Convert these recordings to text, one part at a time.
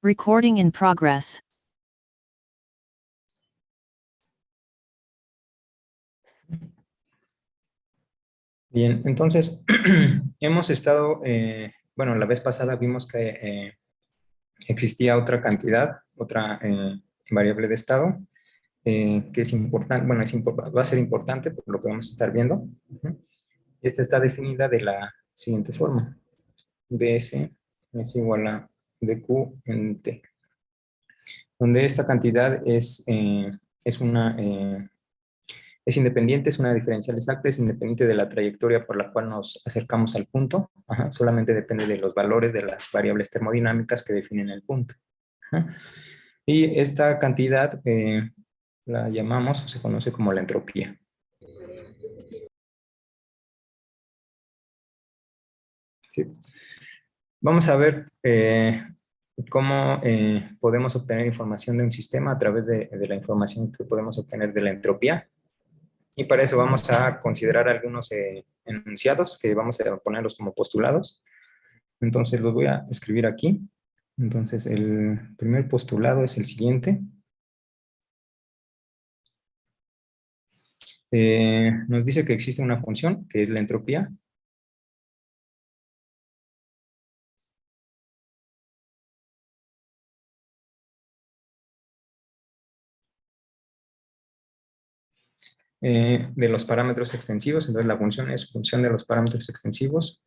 Recording in progress. Bien, entonces hemos estado, bueno, la vez pasada vimos que existía otra cantidad, otra variable de estado, que es importante, bueno, va a ser importante por lo que vamos a estar viendo. Esta está definida de la siguiente forma: ds es igual a dq en t, donde esta cantidad es independiente, es una diferencial exacta, es independiente de la trayectoria por la cual nos acercamos al punto. Solamente depende de los valores de las variables termodinámicas que definen el punto. Y esta cantidad la llamamos, o se conoce como la entropía. Sí. Vamos a ver cómo podemos obtener información de un sistema a través de la información que podemos obtener de la entropía. Y para eso vamos a considerar algunos enunciados que vamos a ponerlos como postulados. Entonces los voy a escribir aquí. Entonces el primer postulado es el siguiente. Nos dice que existe una función que es la entropía. De los parámetros extensivos. Entonces la función es función de los parámetros extensivos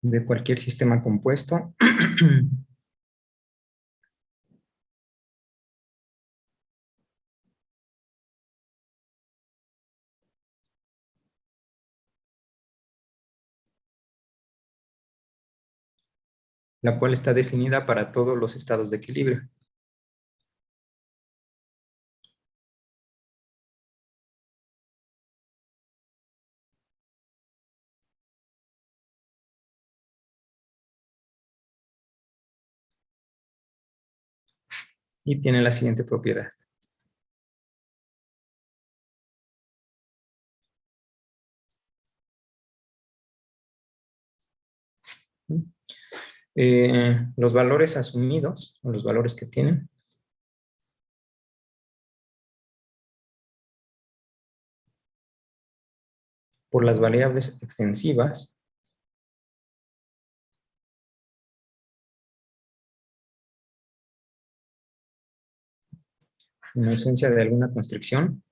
de cualquier sistema compuesto la cual está definida para todos los estados de equilibrio. Y tiene la siguiente propiedad. Los valores asumidos, o los valores que tienen, por las variables extensivas en ausencia de alguna constricción,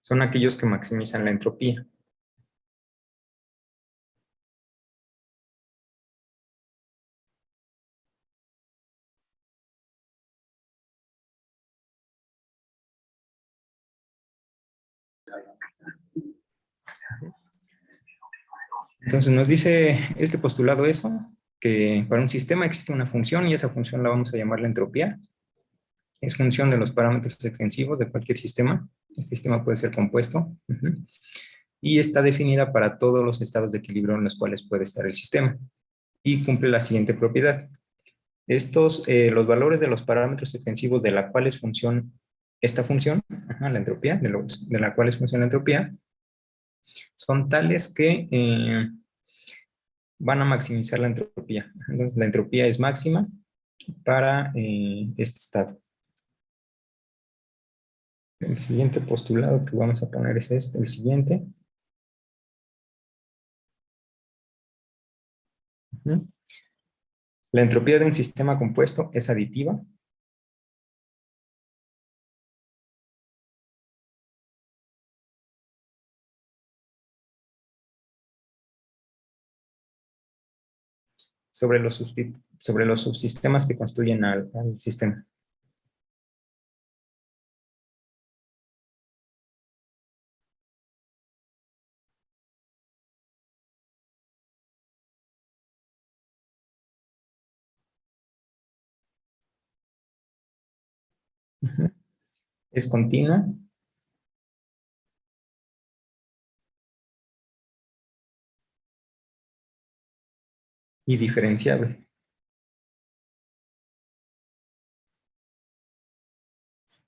son aquellos que maximizan la entropía. Entonces nos dice este postulado eso, que para un sistema existe una función y esa función la vamos a llamar la entropía. Es función de los parámetros extensivos de cualquier sistema. Este sistema puede ser compuesto. Y está definida para todos los estados de equilibrio en los cuales puede estar el sistema. Y cumple la siguiente propiedad. Los valores de los parámetros extensivos de la cual es función esta función, la entropía, de la cual es función la entropía, son tales que van a maximizar la entropía. Entonces, la entropía es máxima para este estado. El siguiente postulado que vamos a poner es el siguiente. La entropía de un sistema compuesto es aditiva sobre los subsistemas que construyen al sistema. Es continua y diferenciable.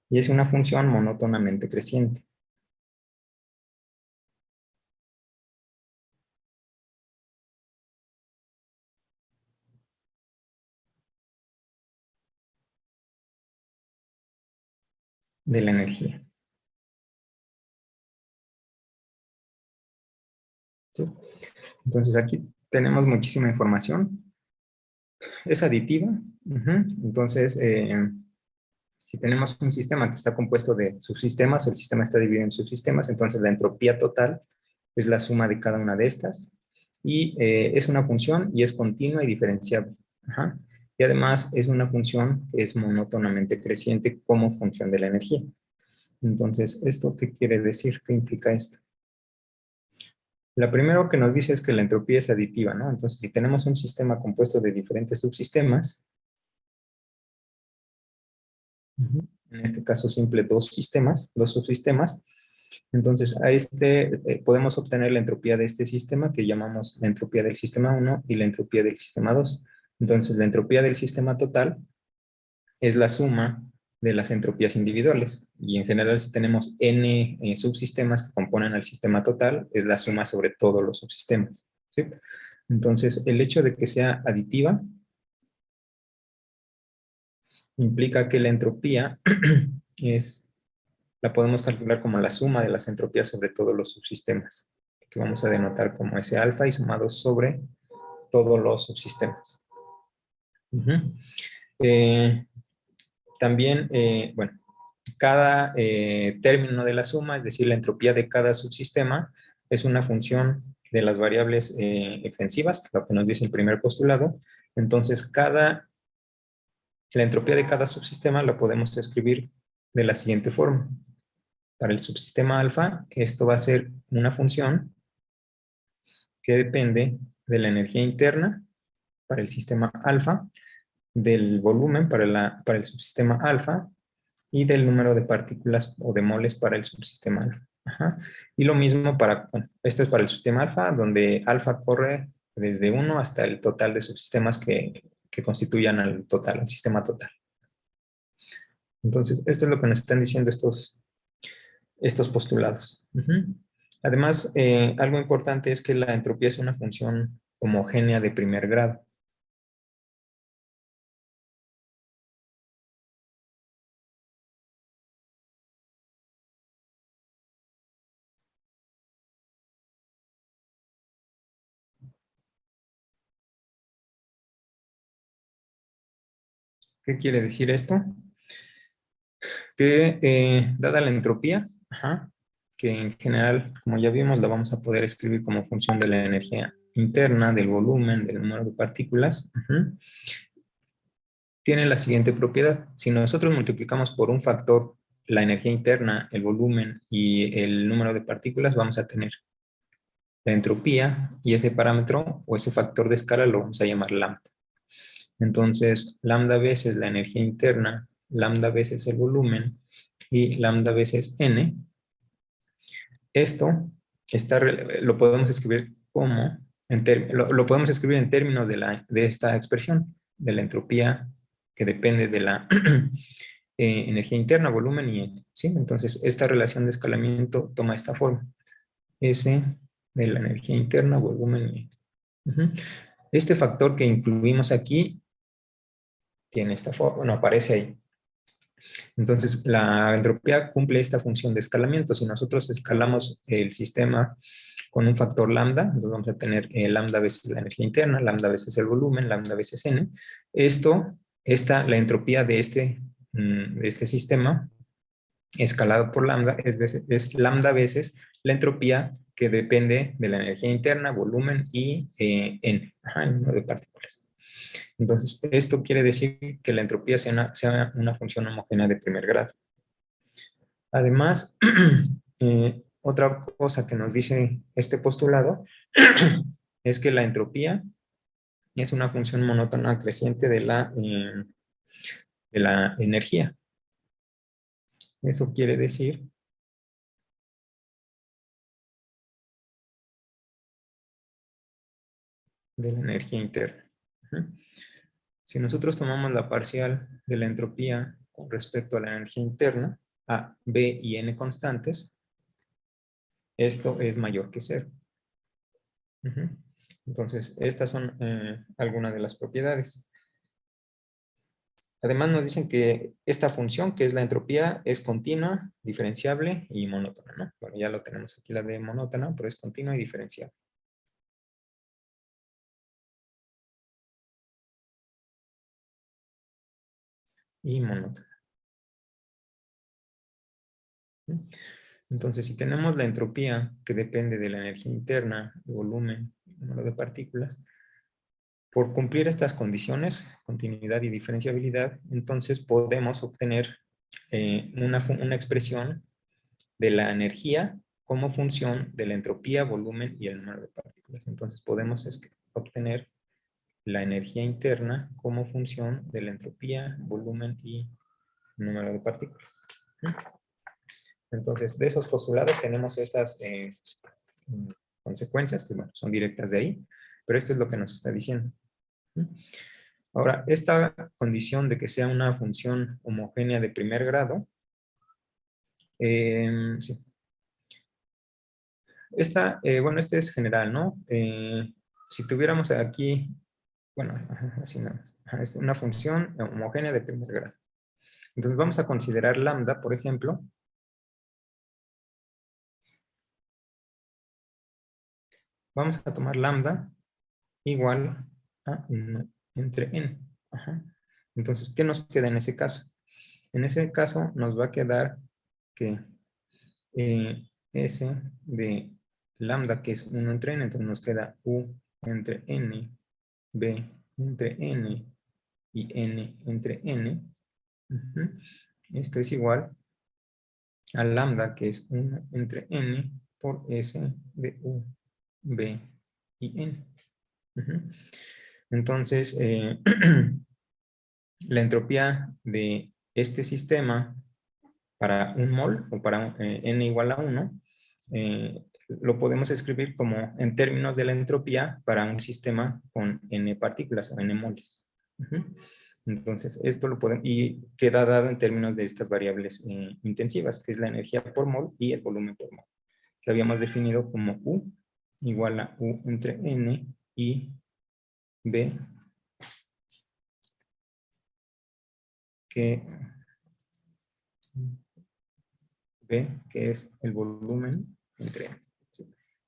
Y es una función monótonamente creciente. De la energía. ¿Sí? Entonces aquí tenemos muchísima información. Es aditiva. Entonces, si tenemos un sistema que está compuesto de subsistemas, el sistema está dividido en subsistemas, entonces la entropía total es la suma de cada una de estas. Y es una función y es continua y diferenciable. Ajá. Y además es una función que es monótonamente creciente como función de la energía. Entonces, ¿esto qué quiere decir? ¿Qué implica esto? La primero que nos dice es que la entropía es aditiva, ¿no? Entonces, si tenemos un sistema compuesto de diferentes subsistemas, en este caso simple dos subsistemas, entonces a podemos obtener la entropía de este sistema que llamamos la entropía del sistema 1 y la entropía del sistema 2. Entonces, la entropía del sistema total es la suma de las entropías individuales. Y en general, si tenemos n subsistemas que componen al sistema total, es la suma sobre todos los subsistemas. ¿Sí? Entonces, el hecho de que sea aditiva implica que la entropía la podemos calcular como la suma de las entropías sobre todos los subsistemas, que vamos a denotar como S alfa y sumado sobre todos los subsistemas. Eh, también, bueno, cada término de la suma, es decir, la entropía de cada subsistema, es una función de las variables extensivas, lo que nos dice el primer postulado. Entonces, la entropía de cada subsistema la podemos escribir de la siguiente forma. Para el subsistema alfa, esto va a ser una función que depende de la energía interna para el sistema alfa, del volumen para el subsistema alfa y del número de partículas o de moles para el subsistema alfa. Ajá. Y lo mismo bueno, esto es para el subsistema alfa, donde alfa corre desde 1 hasta el total de subsistemas que constituyan al total, el sistema total. Entonces, esto es lo que nos están diciendo estos postulados. Además, algo importante es que la entropía es una función homogénea de primer grado. ¿Qué quiere decir esto? Que dada la entropía, que en general, como ya vimos, la vamos a poder escribir como función de la energía interna, del volumen, del número de partículas, tiene la siguiente propiedad. Si nosotros multiplicamos por un factor la energía interna, el volumen y el número de partículas, vamos a tener la entropía y ese parámetro o ese factor de escala lo vamos a llamar lambda. Entonces, lambda veces la energía interna, lambda veces el volumen y lambda veces n. Esto lo podemos escribir como, lo podemos escribir en términos de esta expresión, de la entropía que depende de la energía interna, volumen y n. ¿Sí? Entonces, esta relación de escalamiento toma esta forma. S de la energía interna, volumen y n. Este factor que incluimos aquí tiene esta forma, no aparece ahí. Entonces, la entropía cumple esta función de escalamiento. Si nosotros escalamos el sistema con un factor lambda, entonces vamos a tener lambda veces la energía interna, lambda veces el volumen, lambda veces n. La entropía de este sistema escalado por lambda es lambda veces la entropía que depende de la energía interna, volumen y n, el número de partículas. Entonces, esto quiere decir que la entropía sea una función homogénea de primer grado. Además, otra cosa que nos dice este postulado es que la entropía es una función monótona creciente de la energía. Eso quiere decir de la energía interna. Ujú. Si nosotros tomamos la parcial de la entropía con respecto a la energía interna, A, B y N constantes, esto es mayor que cero. Ujú. Entonces, estas son algunas de las propiedades. Además nos dicen que esta función, que es la entropía, es continua, diferenciable y monótona, ¿no? Bueno, ya lo tenemos aquí la de monótona, pero es continua y diferenciable. Y monótona. Entonces, si tenemos la entropía que depende de la energía interna, el volumen, el número de partículas, por cumplir estas condiciones, continuidad y diferenciabilidad, entonces podemos obtener una expresión de la energía como función de la entropía, volumen y el número de partículas. Entonces podemos obtener la energía interna como función de la entropía, volumen y número de partículas. Entonces, de esos postulados tenemos estas consecuencias que bueno, son directas de ahí, pero esto es lo que nos está diciendo. Ahora, esta condición de que sea una función homogénea de primer grado, sí. Bueno, este es general, ¿no? Si tuviéramos aquí, bueno, así nada más, es una función homogénea de primer grado. Entonces vamos a considerar lambda, por ejemplo. Vamos a tomar lambda igual a 1 entre n. Ajá. Entonces, ¿qué nos queda en ese caso? En ese caso nos va a quedar que S de lambda, que es 1 entre n, entonces nos queda U entre n, B entre n y n entre n. Uh-huh. Esto es igual a lambda, que es 1 entre n por S de U, B y n. Uh-huh. Entonces, la entropía de este sistema para un mol o para n igual a 1, lo podemos escribir como en términos de la entropía para un sistema con n partículas o n moles. Entonces, esto lo podemos, y queda dado en términos de estas variables intensivas, que es la energía por mol y el volumen por mol, que habíamos definido como U igual a U entre N y B, que es el volumen entre N.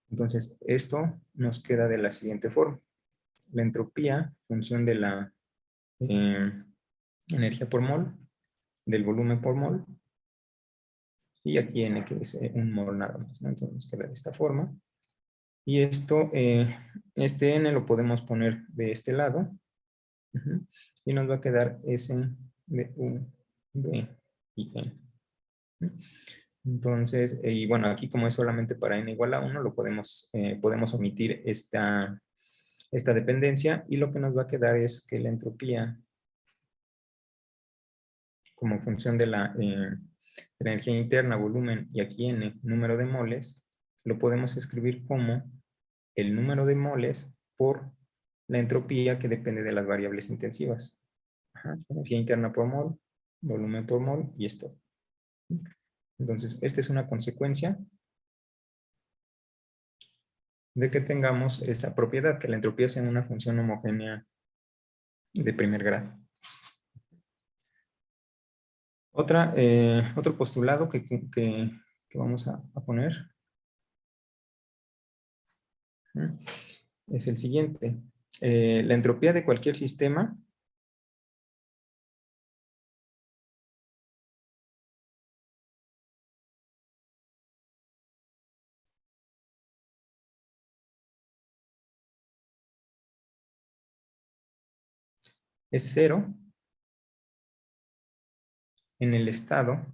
Entonces, esto nos queda de la siguiente forma. La entropía, función de la energía por mol, del volumen por mol, y aquí n, que es un mol nada más, ¿no? Entonces nos queda de esta forma. Y esto, este n lo podemos poner de este lado, y nos va a quedar S de U, B y N. Entonces, y bueno, aquí como es solamente para n igual a 1, lo podemos omitir esta dependencia, y lo que nos va a quedar es que la entropía como función de la energía interna, volumen, y aquí n, número de moles, lo podemos escribir como el número de moles por la entropía que depende de las variables intensivas. Ajá, energía interna por mol, volumen por mol y esto. Entonces, esta es una consecuencia de que tengamos esta propiedad, que la entropía sea una función homogénea de primer grado. Otro postulado que vamos a poner es el siguiente. La entropía de cualquier sistema es cero en el estado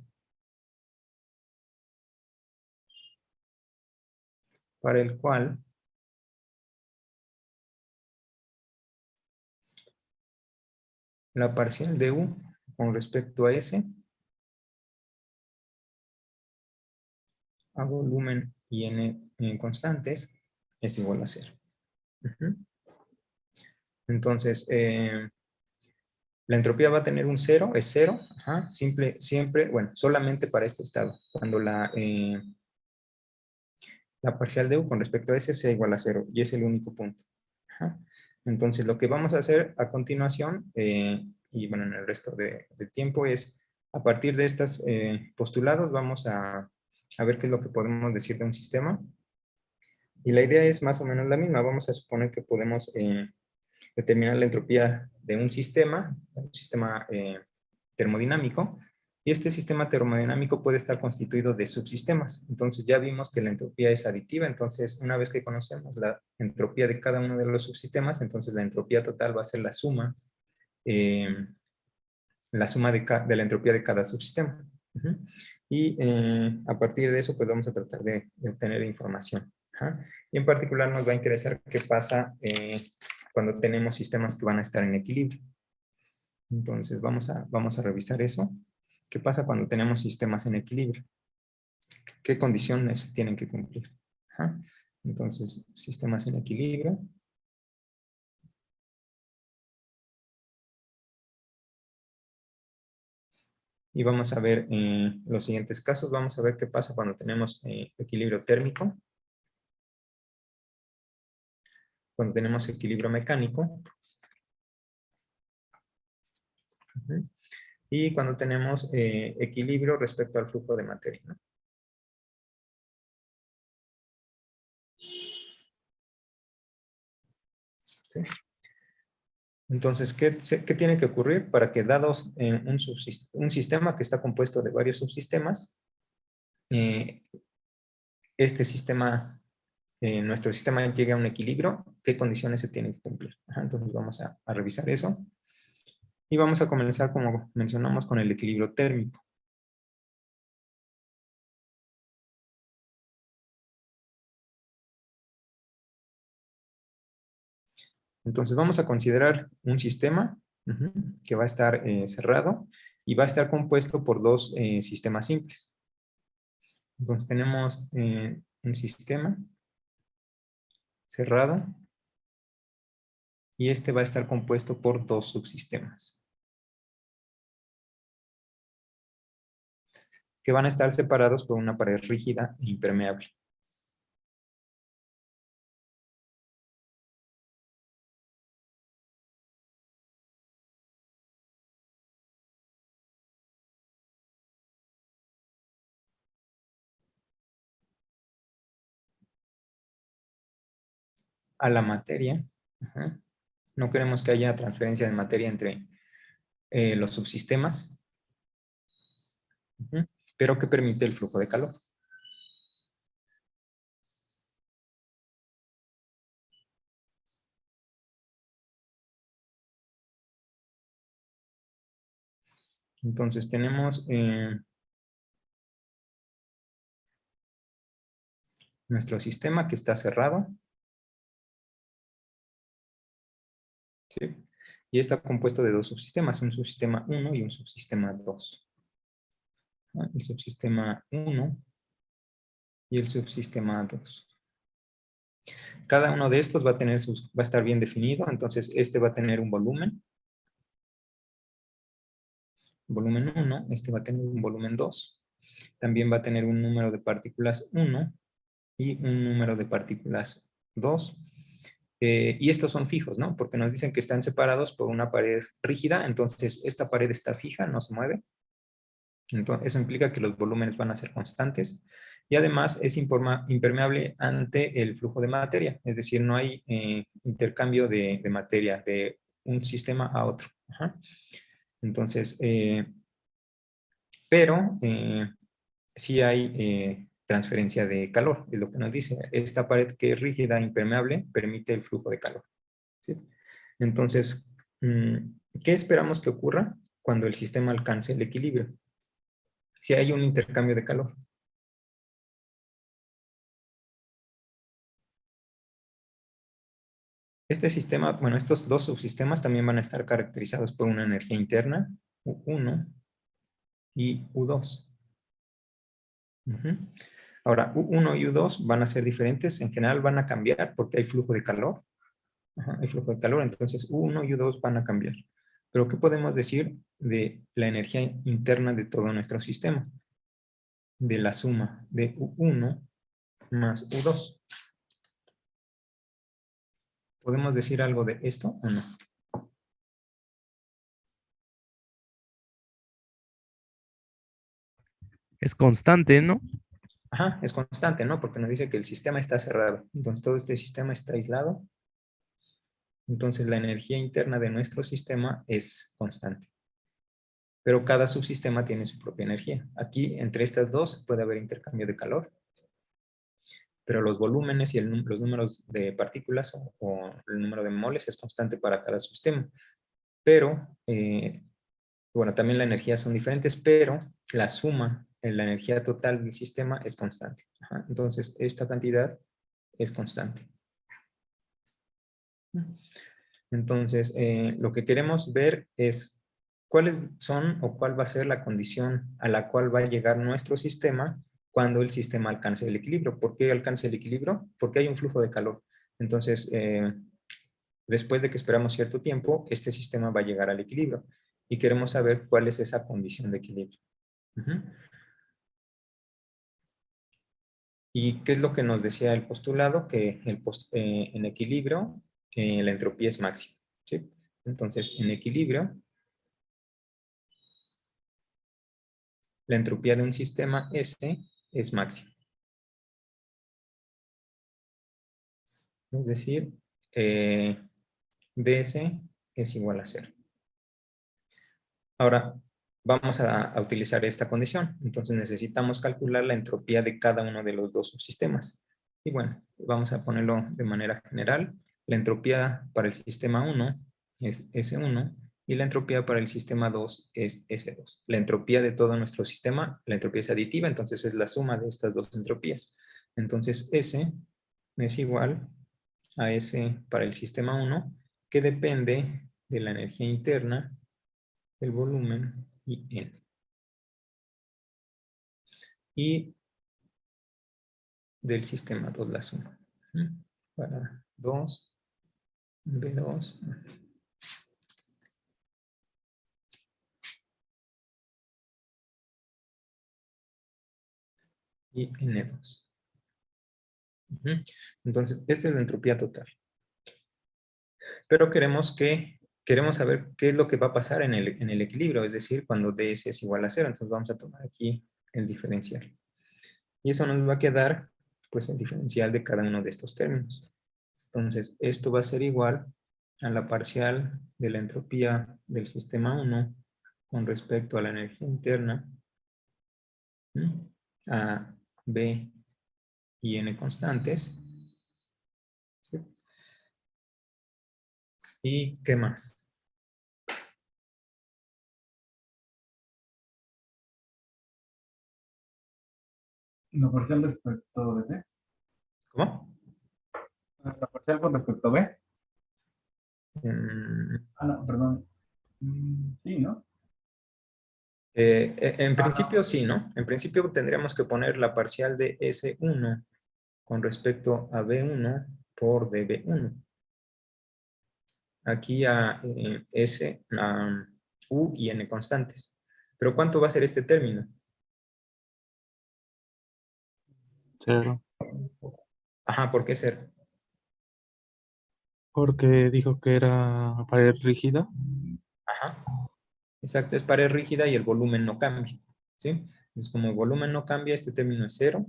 para el cual la parcial de U con respecto a S, a volumen y N constantes, es igual a cero. Entonces, la entropía va a tener un cero, es cero, ajá, siempre, bueno, solamente para este estado. Cuando la parcial de U con respecto a S sea igual a cero, y es el único punto. Ajá. Entonces, lo que vamos a hacer a continuación, y bueno, en el resto de tiempo, es a partir de estos postulados, vamos a ver qué es lo que podemos decir de un sistema. Y la idea es más o menos la misma. Vamos a suponer que podemos determinar la entropía de un sistema termodinámico, y este sistema termodinámico puede estar constituido de subsistemas. Entonces ya vimos que la entropía es aditiva, entonces una vez que conocemos la entropía de cada uno de los subsistemas, entonces la entropía total va a ser eh, la suma de la entropía de cada subsistema. Ujú. Y a partir de eso, pues vamos a tratar de obtener información. Ajá. Y en particular nos va a interesar qué pasa cuando tenemos sistemas que van a estar en equilibrio. Entonces vamos a revisar eso. ¿Qué pasa cuando tenemos sistemas en equilibrio? ¿Qué condiciones tienen que cumplir? Ajá. Entonces, sistemas en equilibrio. Y vamos a ver los siguientes casos. Vamos a ver qué pasa cuando tenemos equilibrio térmico, cuando tenemos equilibrio mecánico, y cuando tenemos equilibrio respecto al flujo de materia, ¿no? ¿Sí? Entonces, ¿qué tiene que ocurrir para que dados un sistema que está compuesto de varios subsistemas, eh, este sistema, nuestro sistema llegue a un equilibrio? ¿Qué condiciones se tienen que cumplir? Ajá, entonces vamos a revisar eso. Y vamos a comenzar, como mencionamos, con el equilibrio térmico. Entonces vamos a considerar un sistema que va a estar cerrado y va a estar compuesto por dos sistemas simples. Entonces tenemos un sistema cerrado y este va a estar compuesto por dos subsistemas que van a estar separados por una pared rígida e impermeable. A la materia, ajá, no queremos que haya transferencia de materia entre los subsistemas, pero que permite el flujo de calor. Entonces tenemos nuestro sistema que está cerrado, ¿sí? Y está compuesto de dos subsistemas, un subsistema 1 y un subsistema 2. El subsistema 1 y el subsistema 2. Cada uno de estos va a estar bien definido, entonces este va a tener un volumen 1, este va a tener un volumen 2, también va a tener un número de partículas 1 y un número de partículas 2. Y estos son fijos, ¿no? Porque nos dicen que están separados por una pared rígida, entonces esta pared está fija, no se mueve. Entonces, eso implica que los volúmenes van a ser constantes y además es impermeable ante el flujo de materia, es decir, no hay intercambio de materia de un sistema a otro. Ajá. Entonces, pero sí hay transferencia de calor, es lo que nos dice. Esta pared que es rígida, impermeable, permite el flujo de calor. ¿Sí? Entonces, ¿qué esperamos que ocurra cuando el sistema alcance el equilibrio? Si hay un intercambio de calor. Este sistema, bueno, estos dos subsistemas también van a estar caracterizados por una energía interna, U1 y U2. Ahora, U1 y U2 van a ser diferentes, en general van a cambiar porque hay flujo de calor. Ajá, hay flujo de calor, entonces U1 y U2 van a cambiar. Pero ¿qué podemos decir de la energía interna de todo nuestro sistema? De la suma de U1 más U2. ¿Podemos decir algo de esto o no? Es constante, ¿no? Ajá, es constante, ¿no? Porque nos dice que el sistema está cerrado. Entonces todo este sistema está aislado. Entonces la energía interna de nuestro sistema es constante. Pero cada subsistema tiene su propia energía. Aquí, entre estas dos, puede haber intercambio de calor. Pero los volúmenes y los números de partículas o el número de moles es constante para cada subsistema. Pero, bueno, también la energía son diferentes, pero la suma en la energía total del sistema es constante. Ajá. Entonces, esta cantidad es constante. Entonces, lo que queremos ver es cuáles son o cuál va a ser la condición a la cual va a llegar nuestro sistema cuando el sistema alcance el equilibrio. ¿Por qué alcance el equilibrio? Porque hay un flujo de calor. Entonces, después de que esperamos cierto tiempo, este sistema va a llegar al equilibrio y queremos saber cuál es esa condición de equilibrio. ¿Y qué es lo que nos decía el postulado? Que en equilibrio la entropía es máxima, ¿sí? Entonces, en equilibrio, la entropía de un sistema S es máxima. Es decir, ds es igual a 0. Ahora, vamos a utilizar esta condición. Entonces necesitamos calcular la entropía de cada uno de los dos subsistemas. Y bueno, vamos a ponerlo de manera general. La entropía para el sistema 1 es S1 y la entropía para el sistema 2 es S2. La entropía de todo nuestro sistema, la entropía es aditiva, entonces es la suma de estas dos entropías. Entonces S es igual a S para el sistema 1, que depende de la energía interna, el volumen y N. Y del sistema 2 la suma. Para 2, B2, y N2. Entonces, esta es la entropía total. Pero queremos saber qué es lo que va a pasar en el equilibrio, es decir, cuando ds es igual a 0. Entonces vamos a tomar aquí el diferencial. Y eso nos va a quedar, pues, el diferencial de cada uno de estos términos. Entonces, esto va a ser igual a la parcial de la entropía del sistema 1 con respecto a la energía interna, a B y N constantes. ¿Sí? ¿Y qué más? La parcial respecto de B. ¿Cómo? La parcial con respecto a B. Mm, No, perdón. Sí, ¿no? en principio No. sí, ¿no? En principio tendríamos que poner la parcial de S1 con respecto a B1 por dB1. Aquí a S, a U y N constantes. ¿Pero cuánto va a ser este término? 0. Ajá, ¿por qué ser? Porque dijo que era pared rígida. Ajá, exacto, es pared rígida y el volumen no cambia, ¿sí? Entonces, como el volumen no cambia, este término es 0.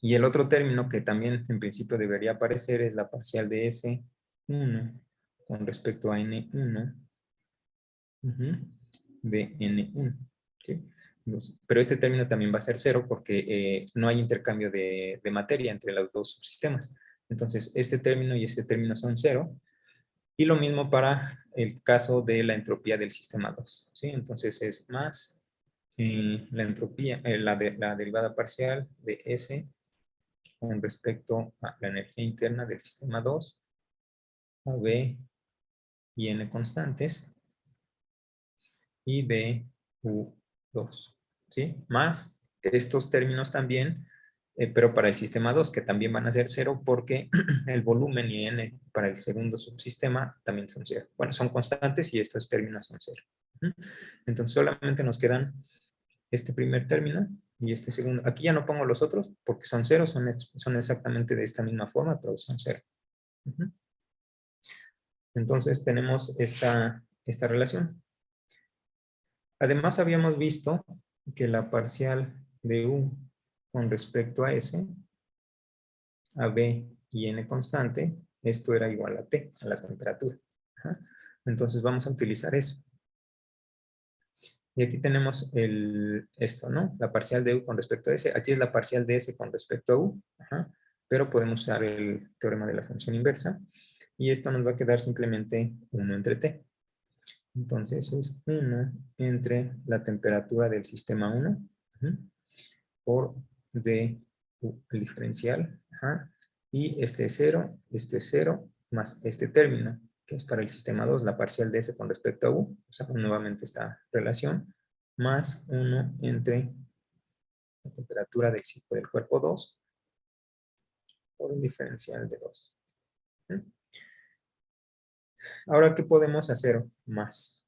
Y el otro término que también en principio debería aparecer es la parcial de S1 con respecto a N1 de N1, ¿sí? Entonces, pero este término también va a ser 0 porque no hay intercambio de materia entre los dos subsistemas. Entonces, este término y este término son 0. Y lo mismo para el caso de la entropía del sistema 2, ¿sí? Entonces es más la entropía, la derivada parcial de S con respecto a la energía interna del sistema 2, a B y N constantes, y B, U2, ¿sí? Más estos términos también pero para el sistema 2, que también van a ser 0 porque el volumen y n para el segundo subsistema también son 0. Bueno, son constantes y estos términos son 0. Entonces solamente nos quedan este primer término y este segundo. Aquí ya no pongo los otros porque son 0, son exactamente de esta misma forma, pero son 0. Entonces tenemos esta relación. Además habíamos visto que la parcial de U con respecto a S, a B y N constante, esto era igual a T, a la temperatura. Entonces vamos a utilizar eso. Y aquí tenemos esto, ¿no? La parcial de U con respecto a S. Aquí es la parcial de S con respecto a U. Pero podemos usar el teorema de la función inversa. Y esto nos va a quedar simplemente 1 entre T. Entonces es 1 entre la temperatura del sistema 1 por D, el diferencial. Y este es 0, más este término, que es para el sistema 2, la parcial de S con respecto a U. Usamos nuevamente esta relación, más 1 entre la temperatura del cuerpo 2 por el diferencial de 2. Ahora, ¿qué podemos hacer más?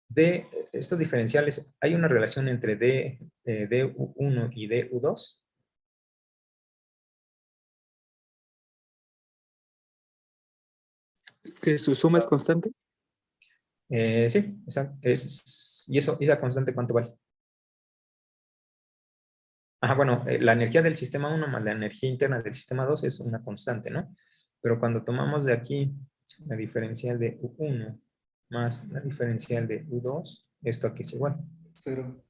De estos diferenciales, ¿hay una relación entre DU1 y DU2? ¿Que su suma es constante? Sí, ¿y esa constante cuánto vale? Bueno, la energía del sistema 1 más la energía interna del sistema 2 es una constante, ¿no? Pero cuando tomamos de aquí la diferencial de U1 más la diferencial de U2, esto aquí es igual. 0.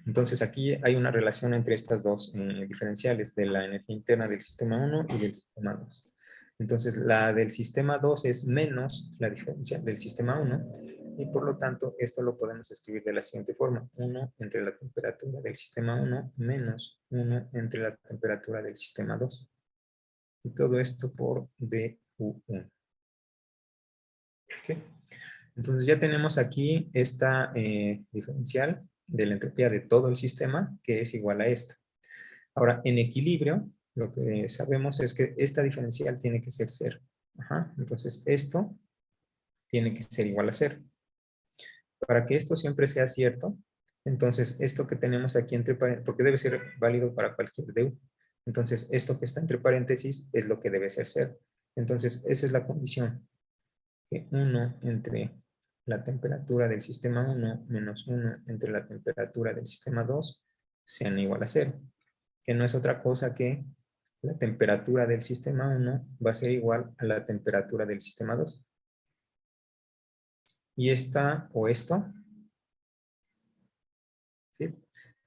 Entonces aquí hay una relación entre estas dos diferenciales de la energía interna del sistema 1 y del sistema 2. Entonces la del sistema 2 es menos la diferencia del sistema 1 y por lo tanto esto lo podemos escribir de la siguiente forma. 1 entre la temperatura del sistema 1 menos 1 entre la temperatura del sistema 2. Y todo esto por DU1. ¿Sí? Entonces ya tenemos aquí esta diferencial de la entropía de todo el sistema que es igual a esto. Ahora, en equilibrio, lo que sabemos es que esta diferencial tiene que ser 0. Entonces, esto tiene que ser igual a 0. Para que esto siempre sea cierto, entonces esto que tenemos aquí entre paréntesis, porque debe ser válido para cualquier DU. Entonces, esto que está entre paréntesis es lo que debe ser 0. Entonces, esa es la condición. Que 1 entre la temperatura del sistema 1 menos 1 entre la temperatura del sistema 2 sean igual a 0. Que no es otra cosa que la temperatura del sistema 1 va a ser igual a la temperatura del sistema 2. Y esta o esto, ¿sí?,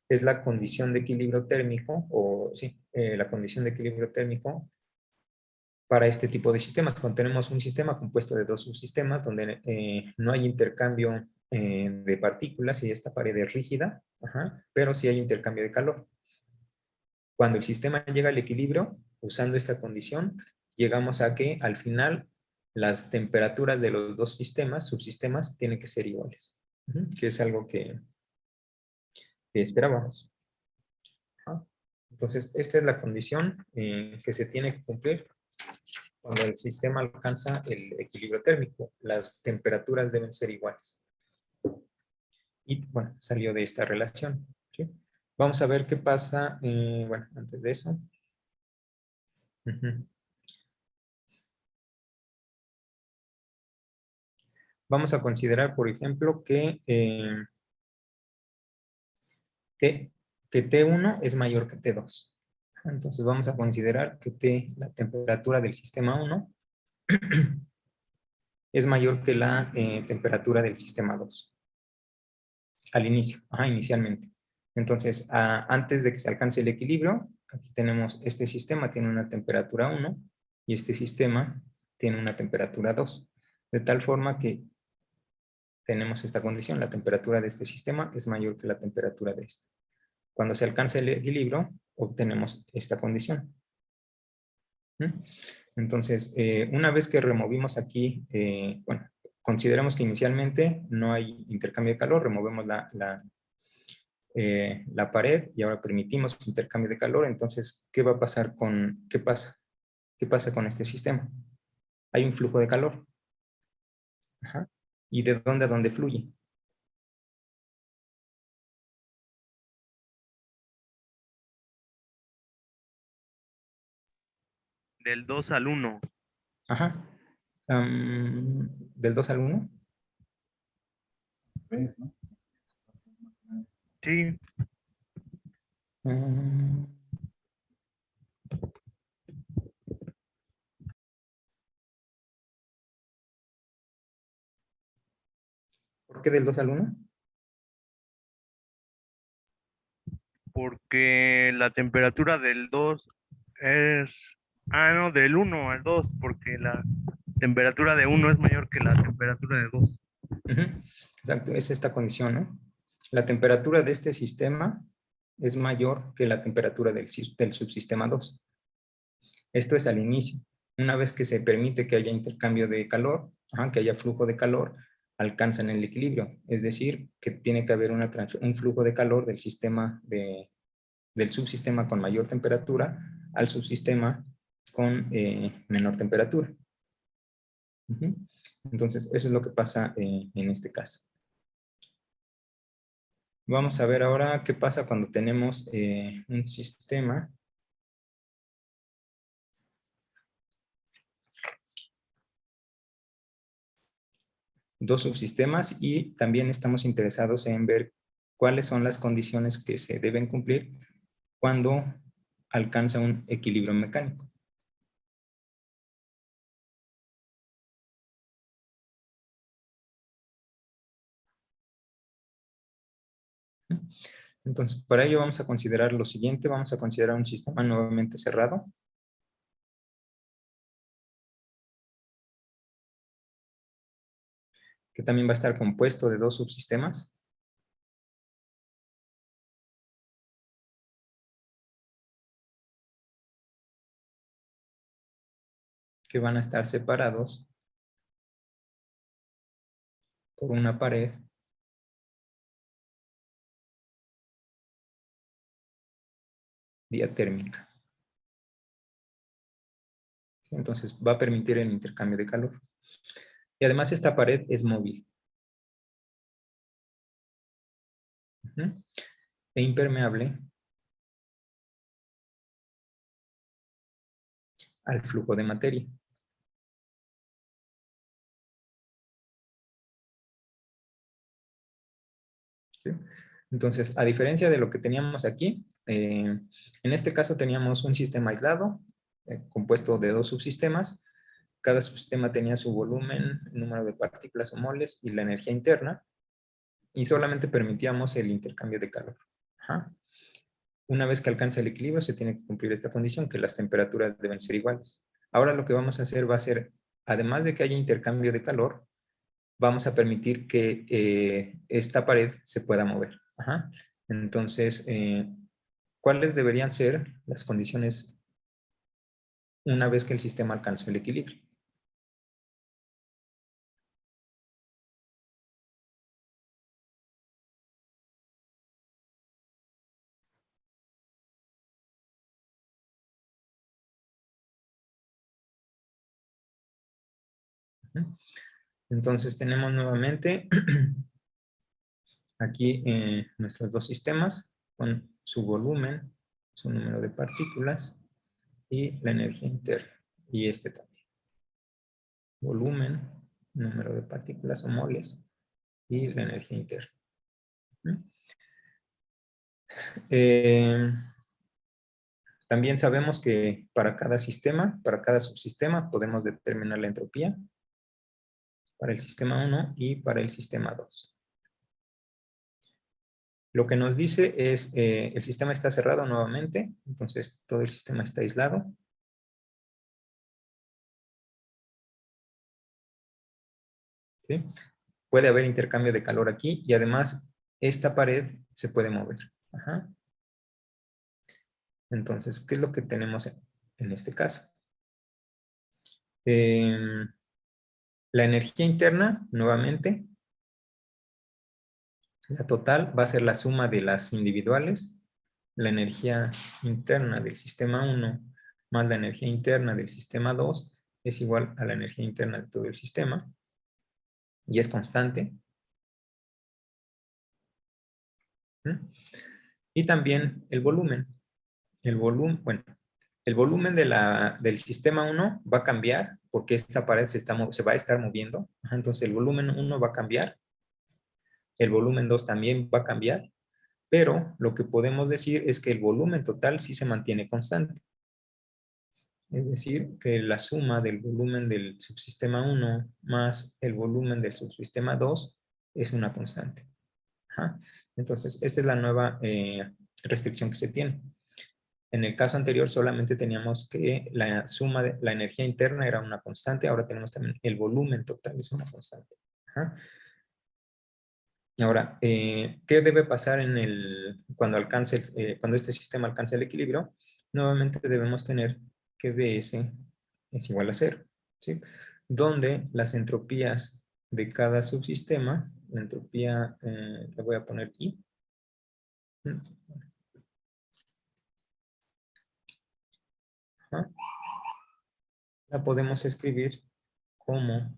es la condición de equilibrio térmico, o sí, la condición de equilibrio térmico para este tipo de sistemas. Cuando tenemos un sistema compuesto de dos subsistemas donde no hay intercambio de partículas y esta pared es rígida, pero sí hay intercambio de calor. Cuando el sistema llega al equilibrio, usando esta condición, llegamos a que al final las temperaturas de los dos subsistemas, tienen que ser iguales, que es algo que esperábamos. Entonces, esta es la condición que se tiene que cumplir cuando el sistema alcanza el equilibrio térmico. Las temperaturas deben ser iguales. Y bueno, salió de esta relación. ¿Sí? Vamos a ver qué pasa, bueno, antes de eso. Vamos a considerar, por ejemplo, que T1 es mayor que T2. Entonces vamos a considerar que la temperatura del sistema 1 es mayor que la temperatura del sistema 2. Al inicio, inicialmente. Entonces, antes de que se alcance el equilibrio, aquí tenemos este sistema tiene una temperatura 1 y este sistema tiene una temperatura 2. De tal forma que tenemos esta condición, la temperatura de este sistema es mayor que la temperatura de este. Cuando se alcanza el equilibrio, obtenemos esta condición. Entonces, una vez que removimos aquí, bueno, consideramos que inicialmente no hay intercambio de calor, removemos la pared y ahora permitimos intercambio de calor. Entonces, ¿qué va a pasar qué pasa? ¿Qué pasa con este sistema? Hay un flujo de calor. Ajá. ¿Y de dónde a dónde fluye? Del 2 al 1. Ajá. ¿Del 2 al 1? ¿Ves, no? Sí, ¿Por qué del 2 al 1? porque la temperatura del 2 es... Ah, no, del 1 al 2, porque la temperatura de 1 es mayor que la temperatura de 2. Ujú. Exacto, es esta condición, ¿no? La temperatura de este sistema es mayor que la temperatura del subsistema 2. Esto es al inicio. Una vez que se permite que haya intercambio de calor, que haya flujo de calor, alcanzan el equilibrio. Es decir, que tiene que haber un flujo de calor del subsistema con mayor temperatura al subsistema con menor temperatura. Ujú. Entonces, eso es lo que pasa en este caso. Vamos a ver ahora qué pasa cuando tenemos un sistema dos subsistemas y también estamos interesados en ver cuáles son las condiciones que se deben cumplir cuando alcanza un equilibrio mecánico. Entonces, para ello vamos a considerar lo siguiente. Vamos a considerar un sistema nuevamente cerrado. Que también va a estar compuesto de dos subsistemas. Que van a estar separados por una pared diatérmica. ¿Sí? Entonces va a permitir el intercambio de calor. Y además esta pared es móvil. E impermeable al flujo de materia. ¿Sí? Entonces, a diferencia de lo que teníamos aquí, en este caso teníamos un sistema aislado, compuesto de dos subsistemas. Cada subsistema tenía su volumen, el número de partículas o moles y la energía interna, y solamente permitíamos el intercambio de calor. Ajá. Una vez que alcanza el equilibrio, se tiene que cumplir esta condición, que las temperaturas deben ser iguales. Ahora lo que vamos a hacer va a ser, además de que haya intercambio de calor, vamos a permitir que esta pared se pueda mover. Ajá. Entonces, ¿cuáles deberían ser las condiciones una vez que el sistema alcanzó el equilibrio? Entonces tenemos nuevamente aquí nuestros dos sistemas con su volumen, su número de partículas y la energía interna. Y este también. Volumen, número de partículas o moles y la energía interna. También sabemos que para cada sistema, para cada subsistema, podemos determinar la entropía para el sistema 1 y para el sistema 2. Lo que nos dice es, el sistema está cerrado nuevamente, entonces todo el sistema está aislado. ¿Sí? Puede haber intercambio de calor aquí y además esta pared se puede mover. Ajá. Entonces, ¿qué es lo que tenemos en este caso? La energía interna, nuevamente, la total va a ser la suma de las individuales. La energía interna del sistema 1 más la energía interna del sistema 2 es igual a la energía interna de todo el sistema y es constante. Y también el volumen. El volumen del sistema 1 va a cambiar porque esta pared se va a estar moviendo. Entonces el volumen 1 va a cambiar. El volumen 2 también va a cambiar. Pero lo que podemos decir es que el volumen total sí se mantiene constante. Es decir, que la suma del volumen del subsistema 1 más el volumen del subsistema 2 es una constante. Entonces, esta es la nueva restricción que se tiene. En el caso anterior solamente teníamos que la suma de la energía interna era una constante, ahora tenemos también el volumen total es una constante. Ahora, ¿qué debe pasar cuando este sistema alcance el equilibrio? Nuevamente debemos tener que ds es igual a 0, ¿sí? Donde las entropías de cada subsistema, la entropía, le voy a poner I, la podemos escribir como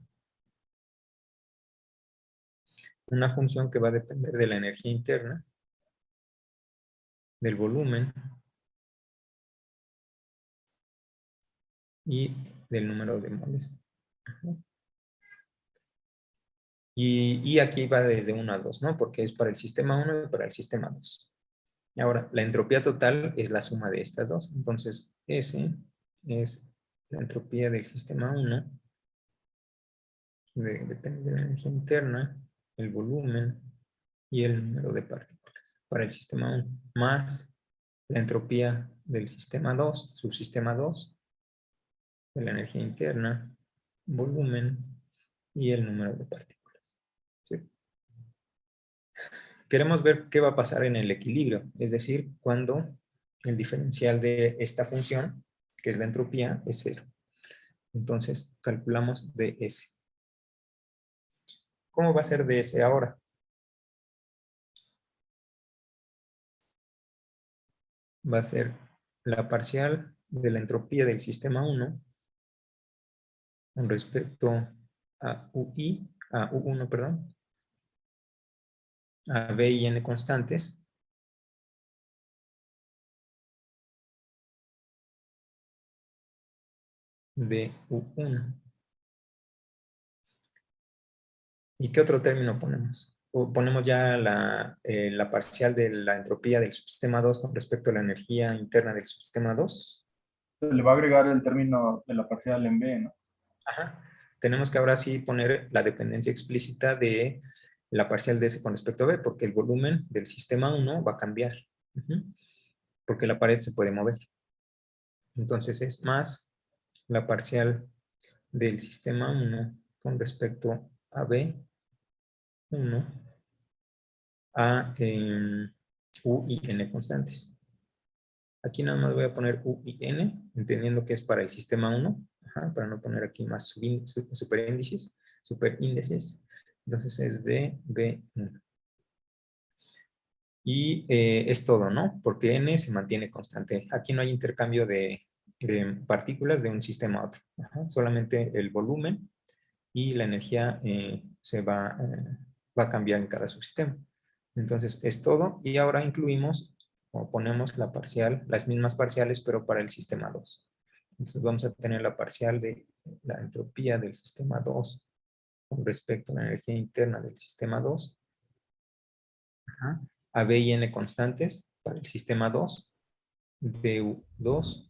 una función que va a depender de la energía interna, del volumen y del número de moles. Y aquí va desde 1 a 2, ¿no? Porque es para el sistema 1 y para el sistema 2. Ahora, la entropía total es la suma de estas dos. Entonces, S es la entropía del sistema 1, depende de la energía interna, el volumen y el número de partículas para el sistema 1, más la entropía del sistema 2, subsistema 2, de la energía interna, volumen y el número de partículas. ¿Sí? Queremos ver qué va a pasar en el equilibrio, es decir, cuando el diferencial de esta función, que es la entropía, es 0. Entonces, calculamos ds. ¿Cómo va a ser ds ahora? Va a ser la parcial de la entropía del sistema 1 con respecto a U1, perdón, a B y N constantes, de U1. ¿Y qué otro término ponemos? Ponemos ya la parcial de la entropía del subsistema 2 con respecto a la energía interna del subsistema 2. Se le va a agregar el término de la parcial en B, ¿no? Ajá. Tenemos que ahora sí poner la dependencia explícita de la parcial de S con respecto a B, porque el volumen del sistema 1 va a cambiar. Porque la pared se puede mover. Entonces es más la parcial del sistema 1 con respecto a B1 a U y N constantes. Aquí nada más voy a poner U y N, entendiendo que es para el sistema 1, para no poner aquí más superíndices. Entonces es de B1. Y es todo, ¿no? Porque N se mantiene constante. Aquí no hay intercambio de partículas de un sistema a otro. Solamente el volumen y la energía va a cambiar en cada subsistema. Entonces es todo. Y ahora incluimos o ponemos la parcial, las mismas parciales, pero para el sistema 2. Entonces vamos a tener la parcial de la entropía del sistema 2 con respecto a la energía interna del sistema 2. A B y N constantes para el sistema 2, DU2,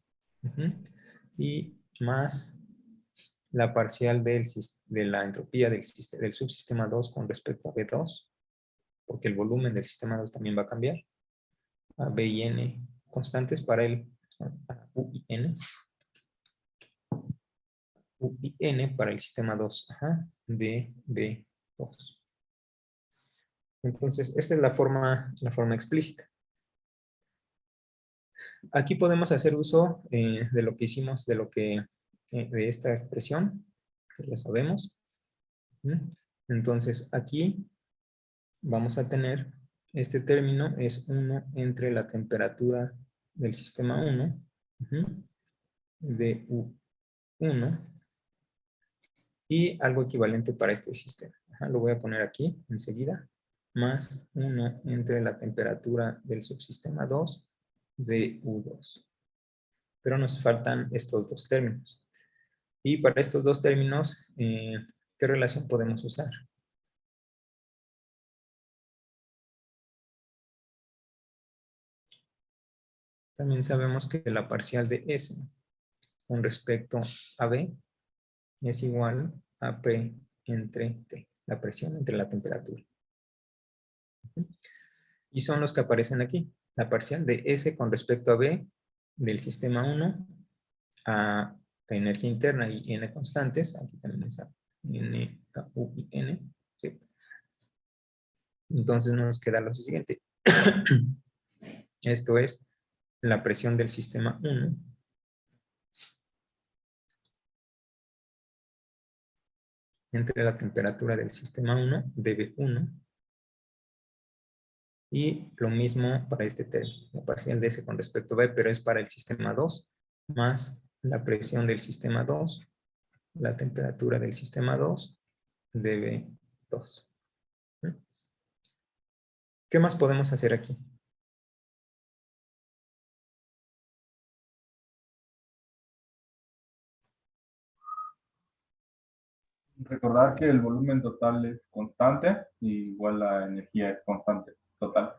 y más la parcial de la entropía del subsistema 2 con respecto a B2, porque el volumen del sistema 2 también va a cambiar. A B y N constantes para el U y N. U y N para el sistema 2, de B2. Entonces, esta es la forma explícita. Aquí podemos hacer uso de lo que hicimos, de esta expresión, que ya sabemos. ¿Mm? Entonces, aquí vamos a tener, este término es 1 entre la temperatura del sistema 1, de U1, y algo equivalente para este sistema. Lo voy a poner aquí enseguida, más 1 entre la temperatura del subsistema 2 de U2. Pero nos faltan estos dos términos. Y para estos dos términos, ¿qué relación podemos usar? También sabemos que la parcial de S con respecto a B es igual a P entre T, la presión entre la temperatura. Y son los que aparecen aquí. La parcial de S con respecto a B del sistema 1 a energía interna y N constantes. Aquí también está N, U y N. ¿Sí? Entonces nos queda lo siguiente. Esto es la presión del sistema 1 entre la temperatura del sistema 1, dB1, y lo mismo para este término, la parcial de S con respecto a B, pero es para el sistema 2, más la presión del sistema 2, la temperatura del sistema 2, dB2. ¿Qué más podemos hacer aquí? Recordar que el volumen total es constante y igual la energía es constante total.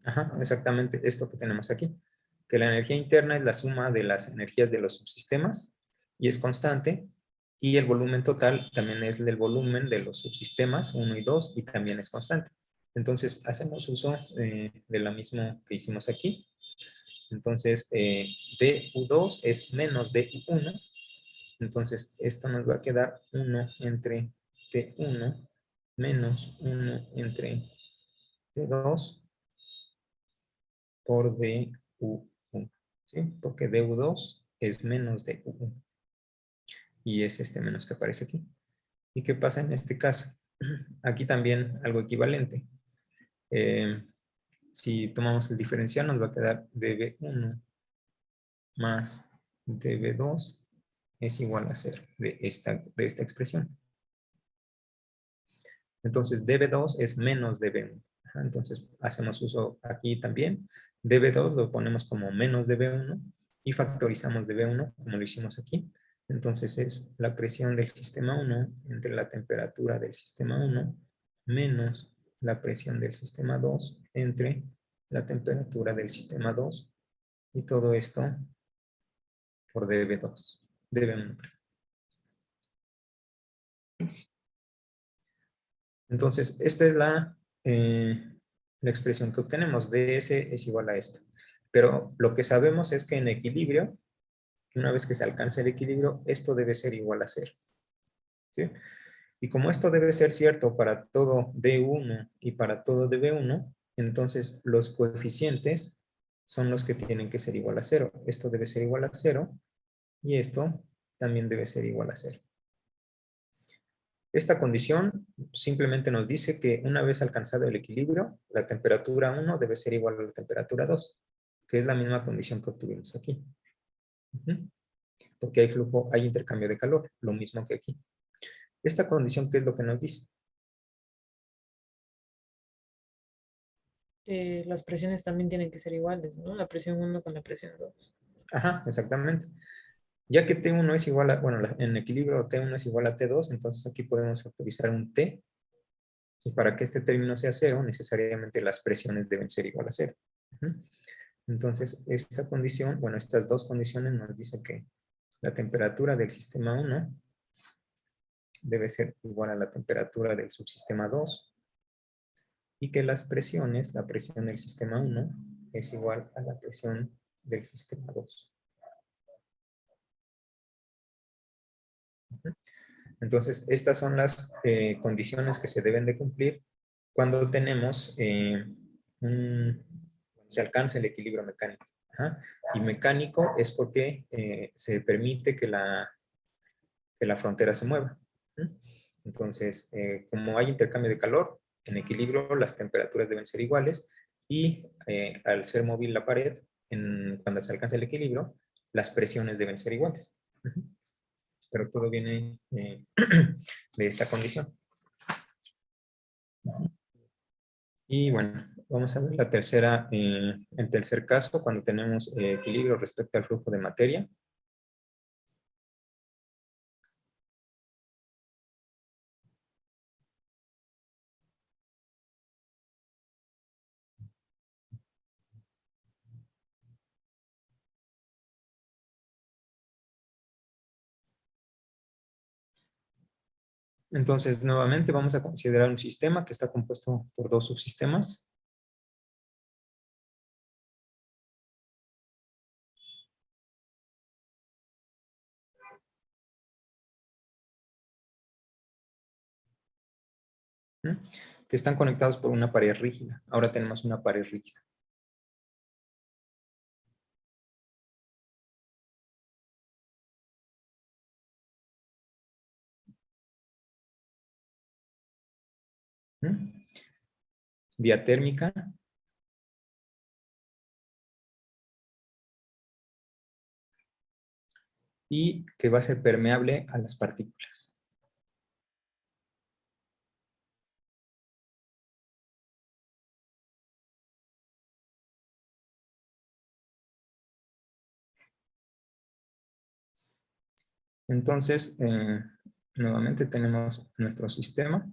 Ajá, exactamente esto que tenemos aquí. Que la energía interna es la suma de las energías de los subsistemas y es constante. Y el volumen total también es del volumen de los subsistemas 1 y 2 y también es constante. Entonces hacemos uso de la misma que hicimos aquí. Entonces dU2 es menos dU1. Entonces esto nos va a quedar 1 entre T1 menos 1 entre T2 por dU1, ¿sí? Porque dU2 es menos dU1 y es este menos que aparece aquí. ¿Y qué pasa en este caso? Aquí también algo equivalente. Si tomamos el diferencial nos va a quedar dB1 más dB2 es igual a 0 de esta expresión. Entonces dB2 es menos dB1. Entonces hacemos uso aquí también. dB2 lo ponemos como menos dB1 y factorizamos dB1 como lo hicimos aquí. Entonces es la presión del sistema 1 entre la temperatura del sistema 1 menos la presión del sistema 2 entre la temperatura del sistema 2 y todo esto por dB2, dB1. Entonces, esta es la expresión que obtenemos. ds es igual a esto. Pero lo que sabemos es que en equilibrio, una vez que se alcance el equilibrio, esto debe ser igual a 0. ¿Sí? Y como esto debe ser cierto para todo D1 y para todo dB1, entonces los coeficientes son los que tienen que ser igual a 0. Esto debe ser igual a 0 y esto también debe ser igual a 0. Esta condición simplemente nos dice que una vez alcanzado el equilibrio, la temperatura 1 debe ser igual a la temperatura 2, que es la misma condición que obtuvimos aquí. Porque hay flujo, hay intercambio de calor, lo mismo que aquí. Esta condición, ¿qué es lo que nos dice? Las presiones también tienen que ser iguales, ¿no? La presión 1 con la presión 2. Ajá, exactamente. Ya que T1 es igual a, bueno, en equilibrio T1 es igual a T2, entonces aquí podemos factorizar un T. Y para que este término sea 0, necesariamente las presiones deben ser igual a 0. Entonces, esta condición, bueno, estas dos condiciones nos dicen que la temperatura del sistema 1 debe ser igual a la temperatura del subsistema 2 y que las presiones, la presión del sistema 1 es igual a la presión del sistema 2. Entonces, estas son las condiciones que se deben de cumplir cuando tenemos se alcanza el equilibrio mecánico. Y mecánico es porque se permite que la frontera se mueva. Entonces, como hay intercambio de calor, en equilibrio las temperaturas deben ser iguales y al ser móvil la pared, cuando se alcanza el equilibrio, las presiones deben ser iguales. Pero todo viene de esta condición. Y bueno, vamos a ver la tercera, el tercer caso, cuando tenemos equilibrio respecto al flujo de materia. Entonces, nuevamente vamos a considerar un sistema que está compuesto por dos subsistemas. ¿Mm? Que están conectados por una pared rígida. Ahora tenemos una pared rígida. ¿Mm? Diatérmica. Y que va a ser permeable a las partículas. Entonces, nuevamente tenemos nuestro sistema,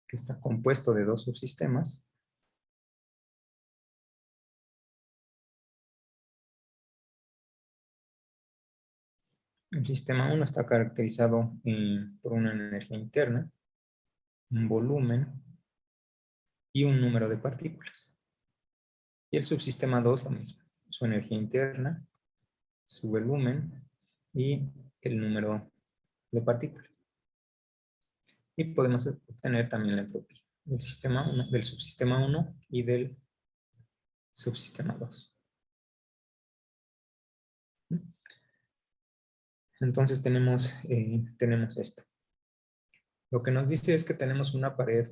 que está compuesto de dos subsistemas. El sistema 1 está caracterizado por una energía interna, un volumen y un número de partículas. Y el subsistema 2 lo mismo, su energía interna, su volumen y el número de partículas. Y podemos obtener también la entropía del sistema 1, del subsistema 1 y del subsistema 2. Entonces tenemos esto. Lo que nos dice es que tenemos una pared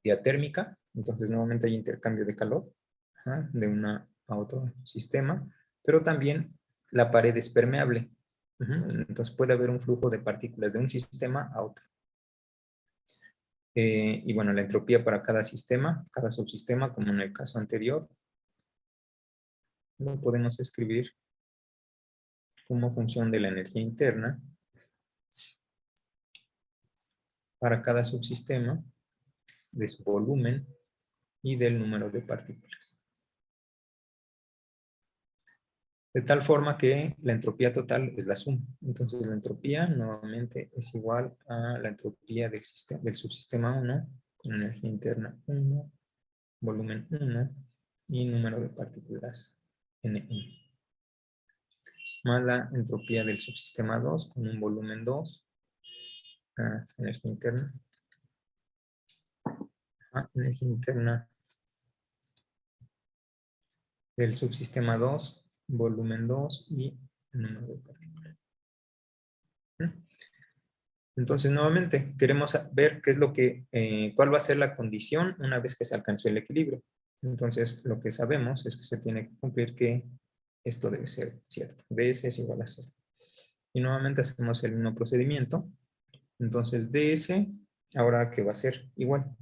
diatérmica, entonces nuevamente hay intercambio de calor de una a otro sistema, pero también la pared es permeable. Entonces puede haber un flujo de partículas de un sistema a otro. Y bueno, la entropía para cada sistema, cada subsistema, como en el caso anterior, lo podemos escribir como función de la energía interna para cada subsistema, de su volumen y del número de partículas. De tal forma que la entropía total es la suma. Entonces la entropía nuevamente es igual a la entropía del subsistema 1 con energía interna 1, volumen 1 y número de partículas N1. Más la entropía del subsistema 2 con un volumen 2, energía interna, energía interna del subsistema 2, volumen 2 y número de partículas. Entonces, nuevamente, queremos ver qué es lo que, cuál va a ser la condición una vez que se alcanzó el equilibrio. Entonces, lo que sabemos es que se tiene que cumplir que esto debe ser cierto. ds es igual a 0. Y nuevamente hacemos el mismo procedimiento. Entonces, ds, ahora que va a ser igual.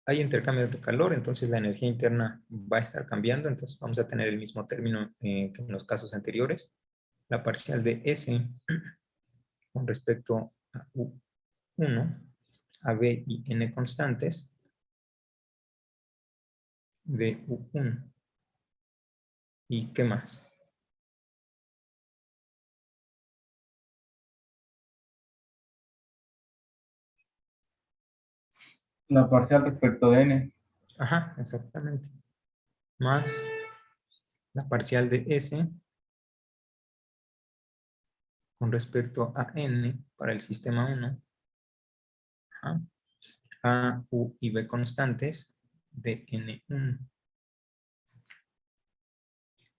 Hay intercambio de calor, entonces la energía interna va a estar cambiando. Entonces, vamos a tener el mismo término que en los casos anteriores. La parcial de S con respecto a U1, a B y N constantes de U1. ¿Y qué más? La parcial respecto de n. Ajá, exactamente. Más la parcial de S con respecto a N para el sistema 1. Ajá. A, U y B constantes de N1.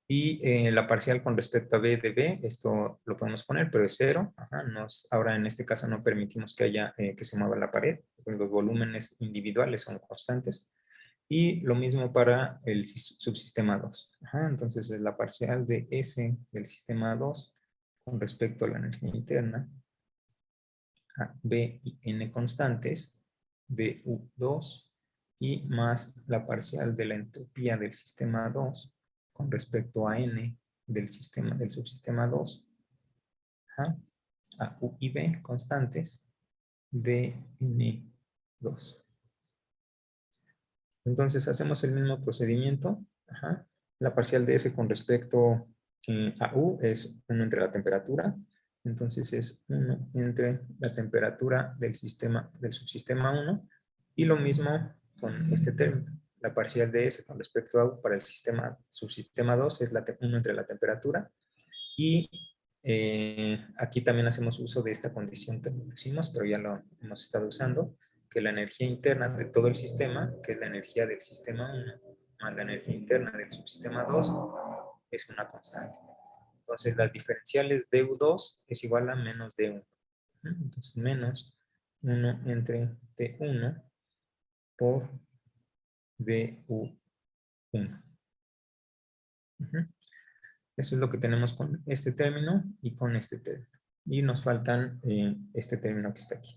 Y la parcial con respecto a B de B, esto lo podemos poner, pero es 0. Ajá, ahora en este caso no permitimos que haya que se mueva la pared. Los volúmenes individuales son constantes. Y lo mismo para el subsistema 2. Ajá, entonces es la parcial de S del sistema 2 con respecto a la energía interna, a B y N constantes, de U2, y más la parcial de la entropía del sistema 2 con respecto a N del subsistema 2, ajá, a U y B constantes, de N2. Entonces hacemos el mismo procedimiento. Ajá. La parcial de S con respecto a U es 1 entre la temperatura. Entonces es 1 entre la temperatura del subsistema 1. Y lo mismo con este término. La parcial de S con respecto a U para el subsistema 2 es 1 entre la temperatura. Y aquí también hacemos uso de esta condición que pusimos, pero ya lo hemos estado usando, que la energía interna de todo el sistema, que es la energía del sistema 1, más la energía interna del subsistema 2, es una constante. Entonces las diferenciales de U2 es igual a menos D1. Entonces menos 1 entre T1 por DU1. Eso es lo que tenemos con este término y con este término. Y nos faltan este término que está aquí.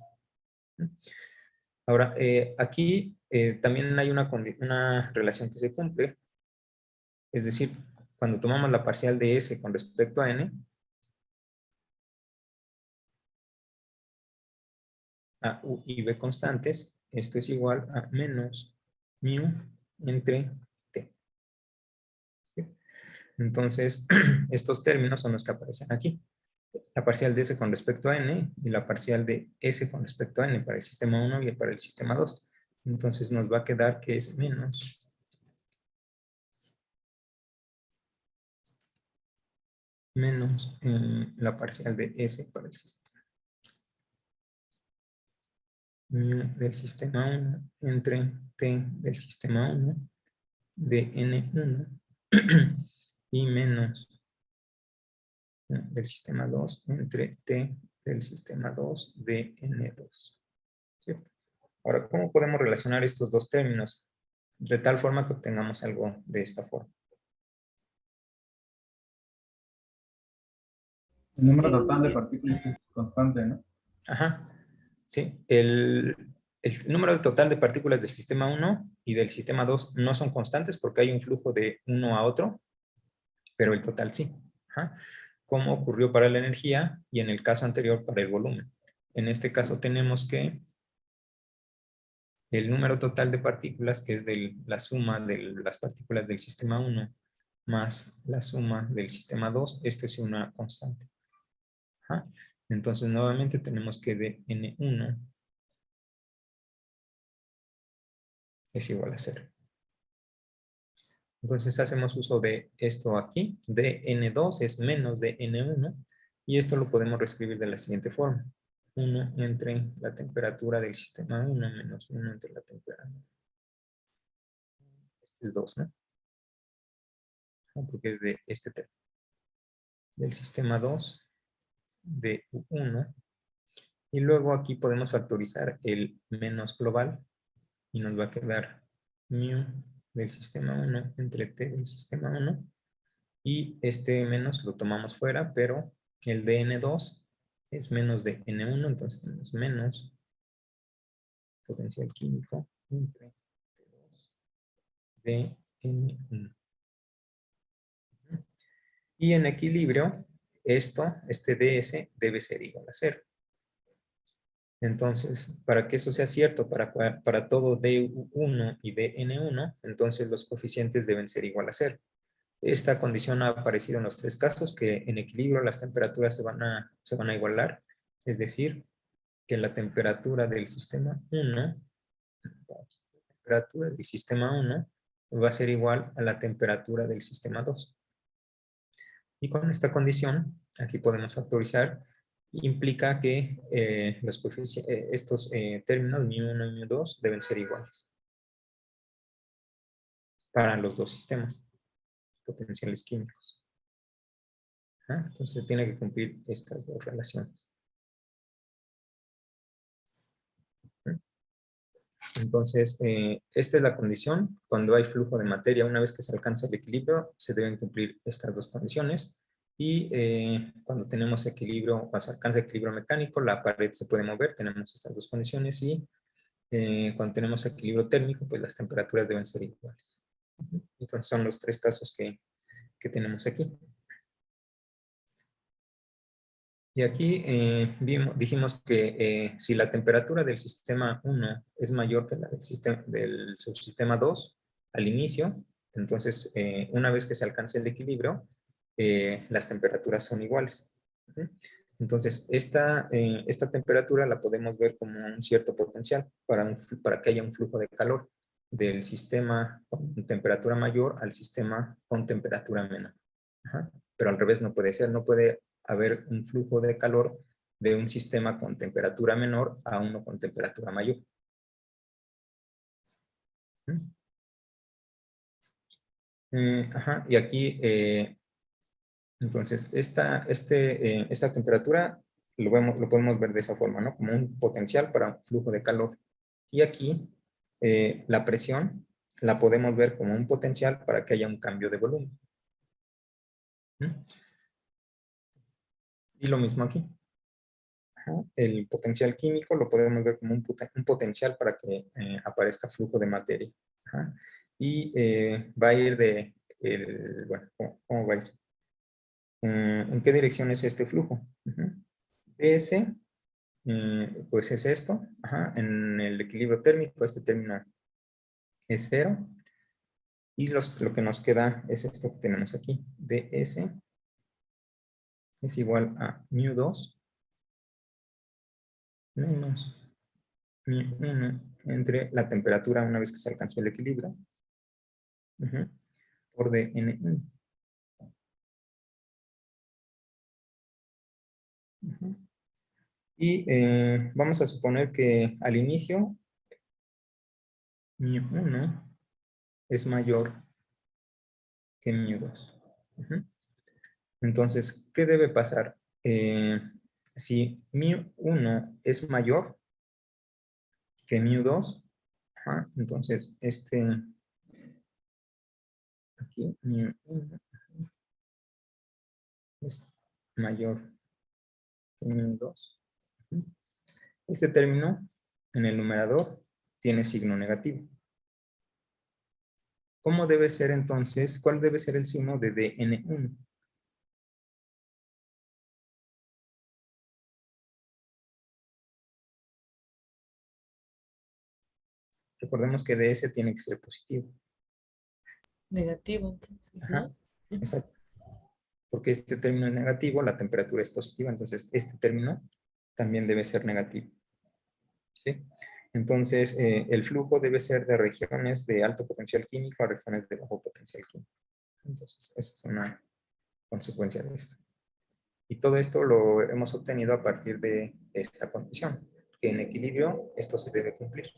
Ahora, aquí también hay una relación que se cumple. Es decir, cuando tomamos la parcial de S con respecto a N, a U y B constantes, esto es igual a menos mu entre T. ¿Sí? Entonces, estos términos son los que aparecen aquí. La parcial de S con respecto a N y la parcial de S con respecto a N para el sistema 1 y para el sistema 2. Entonces nos va a quedar que es menos la parcial de S para el sistema del sistema 1 entre T del sistema 1 de N1 y menos del sistema 2 entre T del sistema 2 de N2. ¿Cierto? Ahora, ¿cómo podemos relacionar estos dos términos? De tal forma que obtengamos algo de esta forma. El número total de partículas es constante, ¿no? Ajá. Sí. El número total de partículas del sistema 1 y del sistema 2 no son constantes porque hay un flujo de uno a otro, pero el total sí. Ajá. Como ocurrió para la energía y en el caso anterior para el volumen. En este caso tenemos que el número total de partículas, que es la suma de las partículas del sistema 1 más la suma del sistema 2, esto es una constante. Ajá. Entonces nuevamente tenemos que de N1 es igual a 0. Entonces hacemos uso de esto aquí. De N2 es menos de N1 y esto lo podemos reescribir de la siguiente forma. 1 entre la temperatura del sistema 1 menos 1 entre la temperatura. Este es 2, ¿no? Porque es de este término. Del sistema 2 de U1. Y luego aquí podemos factorizar el menos global y nos va a quedar mu del sistema 1 entre T del sistema 1. Y este menos lo tomamos fuera, pero el de N2 es menos de N1, entonces tenemos menos potencial químico entre T2 de N1. Y en equilibrio, este ds debe ser igual a 0. Entonces, para que eso sea cierto para todo D1 y DN1, entonces los coeficientes deben ser igual a 0. Esta condición ha aparecido en los tres casos, que en equilibrio las temperaturas se van a igualar, es decir, que la temperatura del sistema 1, va a ser igual a la temperatura del sistema 2. Y con esta condición, aquí podemos factorizar, implica que estos términos mu1 y mu2 deben ser iguales para los dos sistemas. potenciales químicos. Ajá, entonces tiene que cumplir estas dos relaciones. Entonces, esta es la condición. Cuando hay flujo de materia, una vez que se alcanza el equilibrio, se deben cumplir estas dos condiciones. Y cuando tenemos equilibrio, o se alcanza equilibrio mecánico, la pared se puede mover, tenemos estas dos condiciones. Y cuando tenemos equilibrio térmico, pues las temperaturas deben ser iguales. Entonces son los tres casos que tenemos aquí. Y aquí dijimos que si la temperatura del sistema 1 es mayor que la del subsistema 2 al inicio, entonces una vez que se alcance el equilibrio, las temperaturas son iguales. Entonces esta temperatura la podemos ver como un cierto potencial para que haya un flujo de calor del sistema con temperatura mayor al sistema con temperatura menor. Ajá. Pero al revés no puede ser, no puede haber un flujo de calor de un sistema con temperatura menor a uno con temperatura mayor. Ajá, y aquí, entonces, esta temperatura lo podemos ver de esa forma, ¿no? Como un potencial para un flujo de calor. Y aquí, la presión la podemos ver como un potencial para que haya un cambio de volumen. Y lo mismo aquí. El potencial químico lo podemos ver como un potencial para que aparezca flujo de materia. Ajá. Y va a ir bueno, ¿cómo va a ir? ¿En qué dirección es este flujo? ds, pues es esto. Ajá. En el equilibrio térmico, este término es 0. Y lo que nos queda es esto que tenemos aquí. ds es igual a μ2 menos μ1 entre la temperatura una vez que se alcanzó el equilibrio por dN1. Y vamos a suponer que al inicio μ1 es mayor que μ2. Entonces, ¿qué debe pasar? Si μ1 es mayor que μ2, entonces aquí μ1 es mayor que μ2. Este término en el numerador tiene signo negativo. ¿Cómo debe ser entonces? ¿Cuál debe ser el signo de dN1? Recordemos que ds tiene que ser positivo. Negativo, entonces, Ajá, ¿no? exacto. Porque este término es negativo, la temperatura es positiva, entonces este término también debe ser negativo. ¿Sí? Entonces, el flujo debe ser de regiones de alto potencial químico a regiones de bajo potencial químico. Entonces, esa es una consecuencia de esto. Y todo esto lo hemos obtenido a partir de esta condición, que en equilibrio esto se debe cumplir.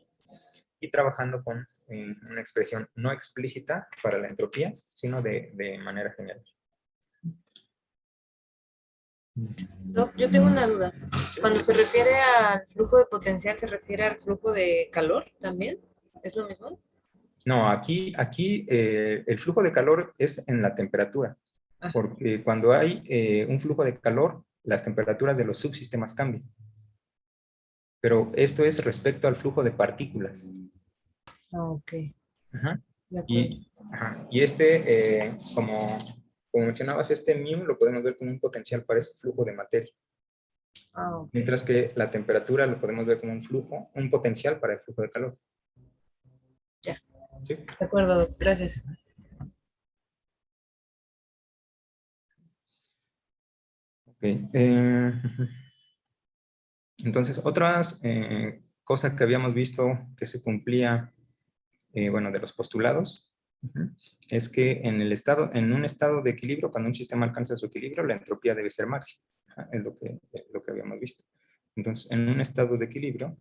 Y trabajando con una expresión no explícita para la entropía, sino de manera general. Doc, yo tengo una duda. Cuando se refiere al flujo de potencial, ¿se refiere al flujo de calor también? ¿Es lo mismo? No, aquí el flujo de calor es en la temperatura, porque cuando hay un flujo de calor, las temperaturas de los subsistemas cambian. Pero esto es respecto al flujo de partículas. Ah, ok. Ajá. De acuerdo. Y como mencionabas, este μ lo podemos ver como un potencial para ese flujo de materia. Ah, ok. Mientras que la temperatura lo podemos ver como un potencial para el flujo de calor. Ya. ¿Sí? De acuerdo, Doc. Gracias. Ok. Entonces, otras cosas que habíamos visto que se cumplía, bueno, de los postulados, es que en un estado de equilibrio, cuando un sistema alcanza su equilibrio, la entropía debe ser máxima. Es lo que habíamos visto. Entonces, en un estado de equilibrio,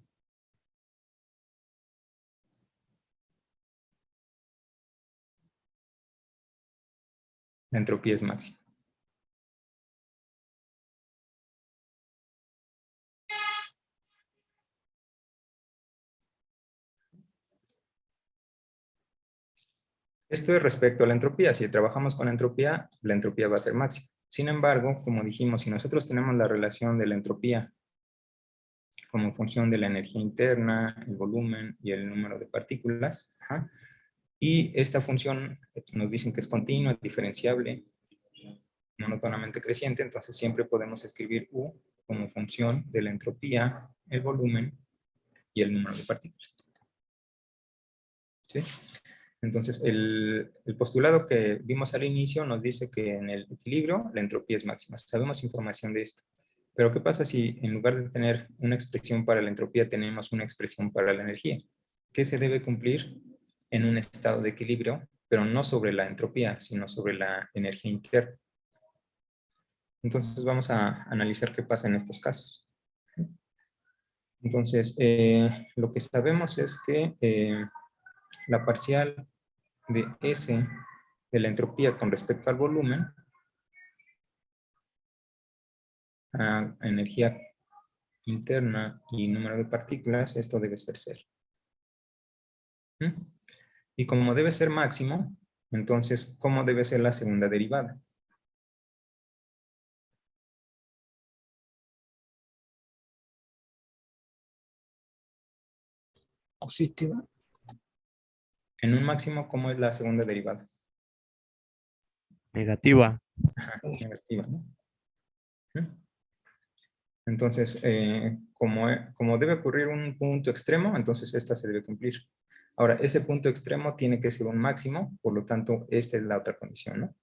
la entropía es máxima. Esto es respecto a la entropía. Si trabajamos con la entropía va a ser máxima. Sin embargo, como dijimos, si nosotros tenemos la relación de la entropía como función de la energía interna, el volumen y el número de partículas, y esta función nos dicen que es continua, diferenciable, monótonamente creciente, entonces siempre podemos escribir U como función de la entropía, el volumen y el número de partículas. ¿Sí? Entonces, el postulado que vimos al inicio nos dice que en el equilibrio la entropía es máxima. Sabemos información de esto. Pero ¿qué pasa si en lugar de tener una expresión para la entropía tenemos una expresión para la energía? ¿Qué se debe cumplir en un estado de equilibrio, pero no sobre la entropía, sino sobre la energía interna? Entonces vamos a analizar qué pasa en estos casos. Entonces, lo que sabemos es que la parcial de S de la entropía con respecto al volumen, a energía interna y número de partículas, esto debe ser 0. Y como debe ser máximo, entonces, ¿cómo debe ser la segunda derivada? Positiva. En un máximo, ¿cómo es la segunda derivada? Negativa. Ajá, negativa, ¿no? Entonces, como debe ocurrir un punto extremo, entonces esta se debe cumplir. Ahora, ese punto extremo tiene que ser un máximo, por lo tanto, esta es la otra condición, ¿no?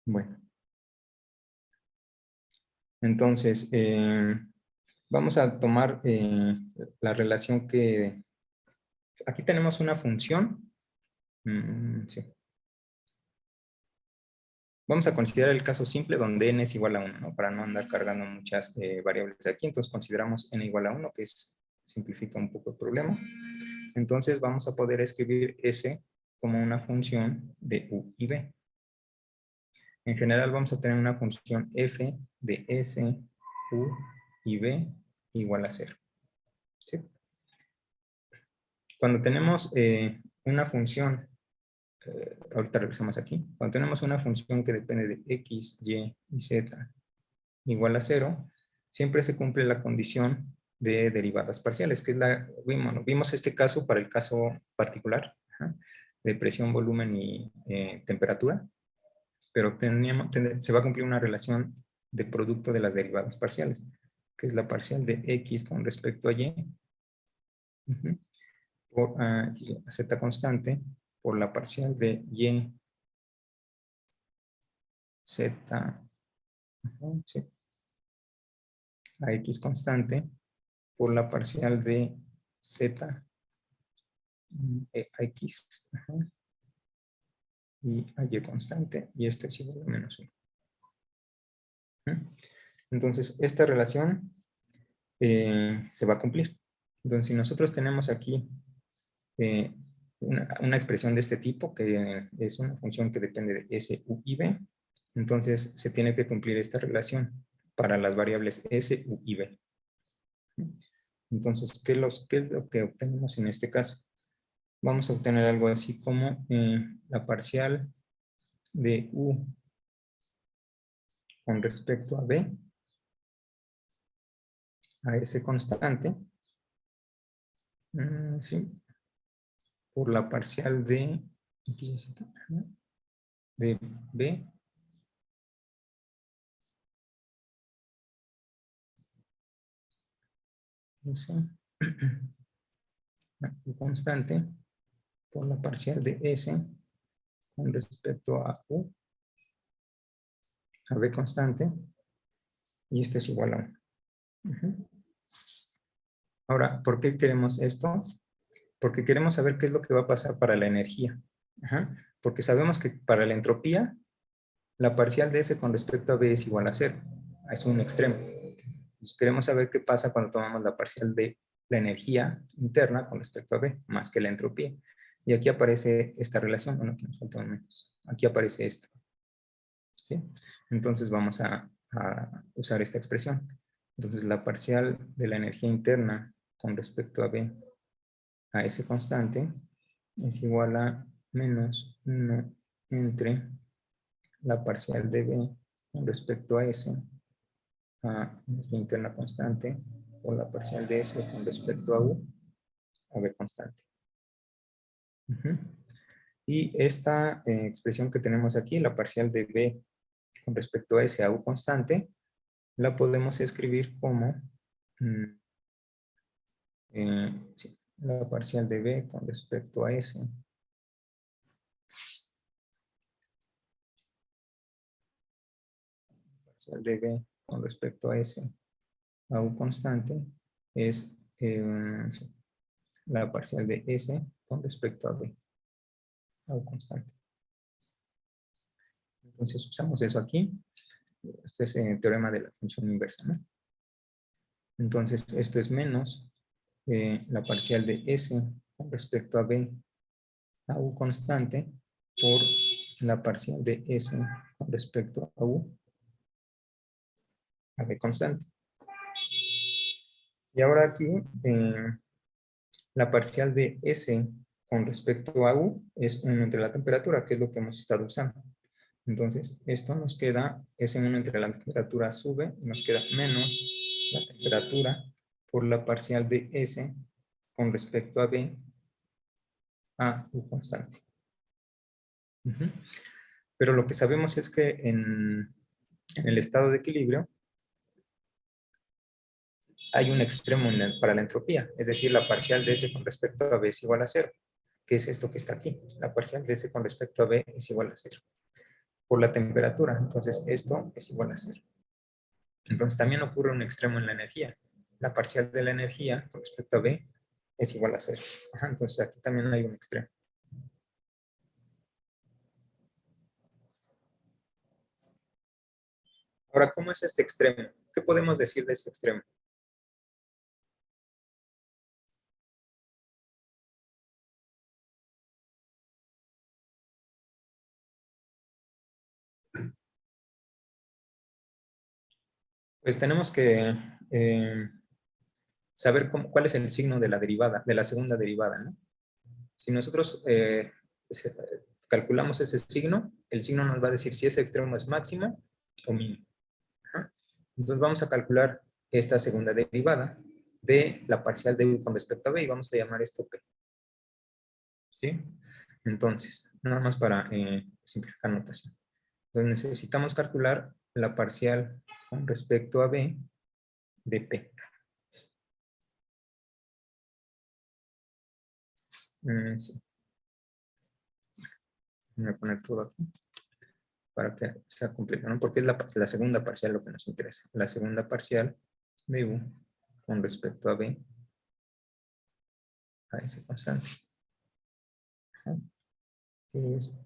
Bueno. Entonces, vamos a tomar la relación que... Aquí tenemos una función. Sí. Vamos a considerar el caso simple donde n es igual a 1, ¿no? Para no andar cargando muchas variables aquí. Entonces consideramos n igual a 1, que simplifica un poco el problema. Entonces vamos a poder escribir S como una función de U y B. En general vamos a tener una función f de S, U y B igual a 0. ¿Sí? Cuando tenemos una función, ahorita regresamos aquí, cuando tenemos una función que depende de x, y y z igual a 0, siempre se cumple la condición de derivadas parciales, que es vimos este caso para el caso particular, de presión, volumen y temperatura, pero se va a cumplir una relación de producto de las derivadas parciales, que es la parcial de x con respecto a y, por z constante, por la parcial de y, z, sí, a x constante, por la parcial de z a x, y a y constante, y este es igual a menos 1. Entonces, esta relación se va a cumplir. Entonces, si nosotros tenemos aquí una expresión de este tipo, que es una función que depende de S, U y B, entonces se tiene que cumplir esta relación para las variables S, U y B. Entonces, ¿qué es lo que obtenemos en este caso? Vamos a obtener algo así como la parcial de U con respecto a B, a S constante, sí, por la parcial de B S constante por la parcial de S con respecto a U, a B constante, y este es igual a 1. Ahora, ¿por qué queremos esto? Porque queremos saber qué es lo que va a pasar para la energía. Porque sabemos que para la entropía, la parcial de S con respecto a B es igual a 0. Es un extremo. Entonces, queremos saber qué pasa cuando tomamos la parcial de la energía interna con respecto a B, más que la entropía. Y aquí aparece esta relación, bueno, aquí nos falta un menos. Aquí aparece esto. ¿Sí? Entonces vamos a usar esta expresión. Entonces la parcial de la energía interna con respecto a B a S constante es igual a menos 1 entre la parcial de B con respecto a S a energía interna constante o la parcial de S con respecto a U a B constante. Y esta expresión que tenemos aquí, la parcial de B con respecto a S a U constante, la podemos escribir como sí, la parcial de B con respecto a S parcial de B con respecto a S a U constante es sí, la parcial de S con respecto a B a U constante. Entonces usamos eso aquí. Este es el teorema de la función inversa, ¿no? Entonces esto es menos la parcial de S con respecto a B a U constante por la parcial de S con respecto a U a B constante. Y ahora aquí la parcial de S con respecto a U es 1 entre la temperatura, que es lo que hemos estado usando. Entonces esto nos queda, S1 entre la temperatura sube, nos queda menos la temperatura por la parcial de S con respecto a B a U constante. Pero lo que sabemos es que en el estado de equilibrio hay un extremo para la entropía, es decir, la parcial de S con respecto a B es igual a 0, que es esto que está aquí. La parcial de S con respecto a B es igual a 0 por la temperatura, entonces esto es igual a 0. Entonces también ocurre un extremo en la energía. La parcial de la energía con respecto a B es igual a 0. Entonces aquí también hay un extremo. Ahora, ¿cómo es este extremo? ¿Qué podemos decir de este extremo? Pues tenemos que saber cuál es el signo de la derivada, de la segunda derivada, ¿no? Si nosotros calculamos ese signo, el signo nos va a decir si ese extremo es máximo o mínimo. Entonces vamos a calcular esta segunda derivada de la parcial de U con respecto a B y vamos a llamar esto P. ¿Sí? Entonces, nada más para simplificar notación. Entonces necesitamos calcular la parcial con respecto a B de P. Sí. Voy a poner todo aquí para que sea completo, ¿no? Porque es la segunda parcial lo que nos interesa. La segunda parcial de U con respecto a B a ese constante. Que es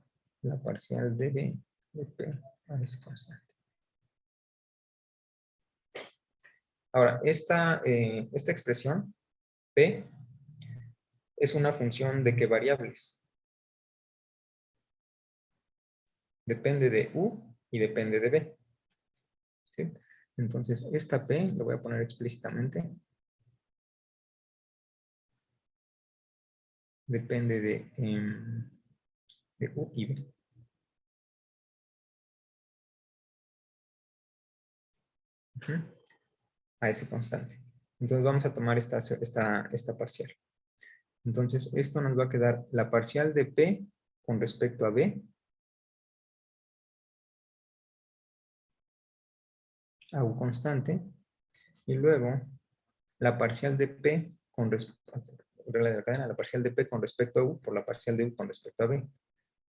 la parcial de B de P a ese constante. Ahora, esta expresión P es una función de qué variables. Depende de U y depende de B. ¿Sí? Entonces, esta P, lo voy a poner explícitamente, depende de U y B. A ese constante. Entonces vamos a tomar esta parcial. Entonces esto nos va a quedar la parcial de P con respecto a B a U constante y luego la parcial de P con regla de la cadena, la parcial de P con respecto a U por la parcial de U con respecto a B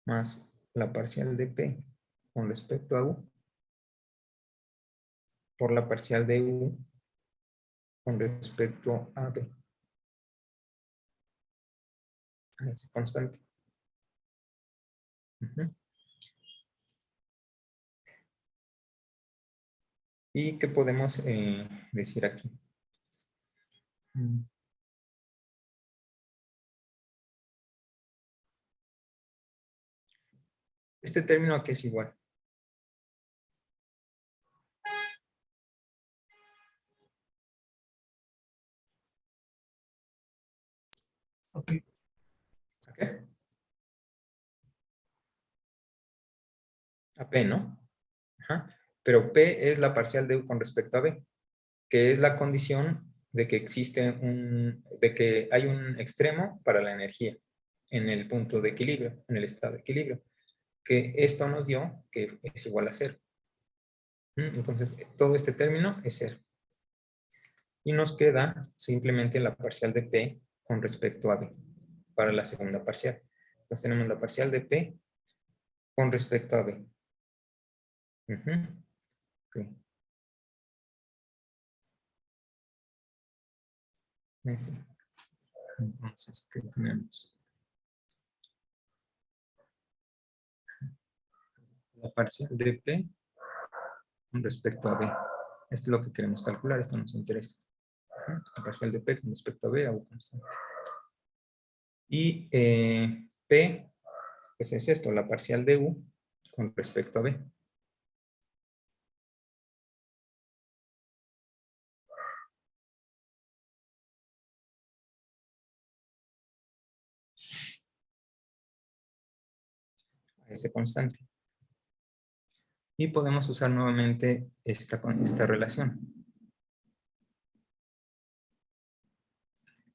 más la parcial de P con respecto a U por la parcial de U con respecto a B. A ese constante. ¿Y qué podemos decir aquí? Este término aquí es igual. Ok. ¿A qué? A P, ¿no? Ajá. Pero P es la parcial de U con respecto a B, que es la condición de que de que hay un extremo para la energía en el punto de equilibrio, en el estado de equilibrio, que esto nos dio que es igual a cero. Entonces, todo este término es cero. Y nos queda simplemente la parcial de P con respecto a B para la segunda parcial. Entonces tenemos la parcial de P con respecto a B. Ok. Ese. Entonces, ¿qué tenemos? La parcial de P con respecto a B. Esto es lo que queremos calcular, esto nos interesa. La parcial de P con respecto a B a U constante. Y P, pues es esto, la parcial de U con respecto a B. A ese constante. Y podemos usar nuevamente esta relación.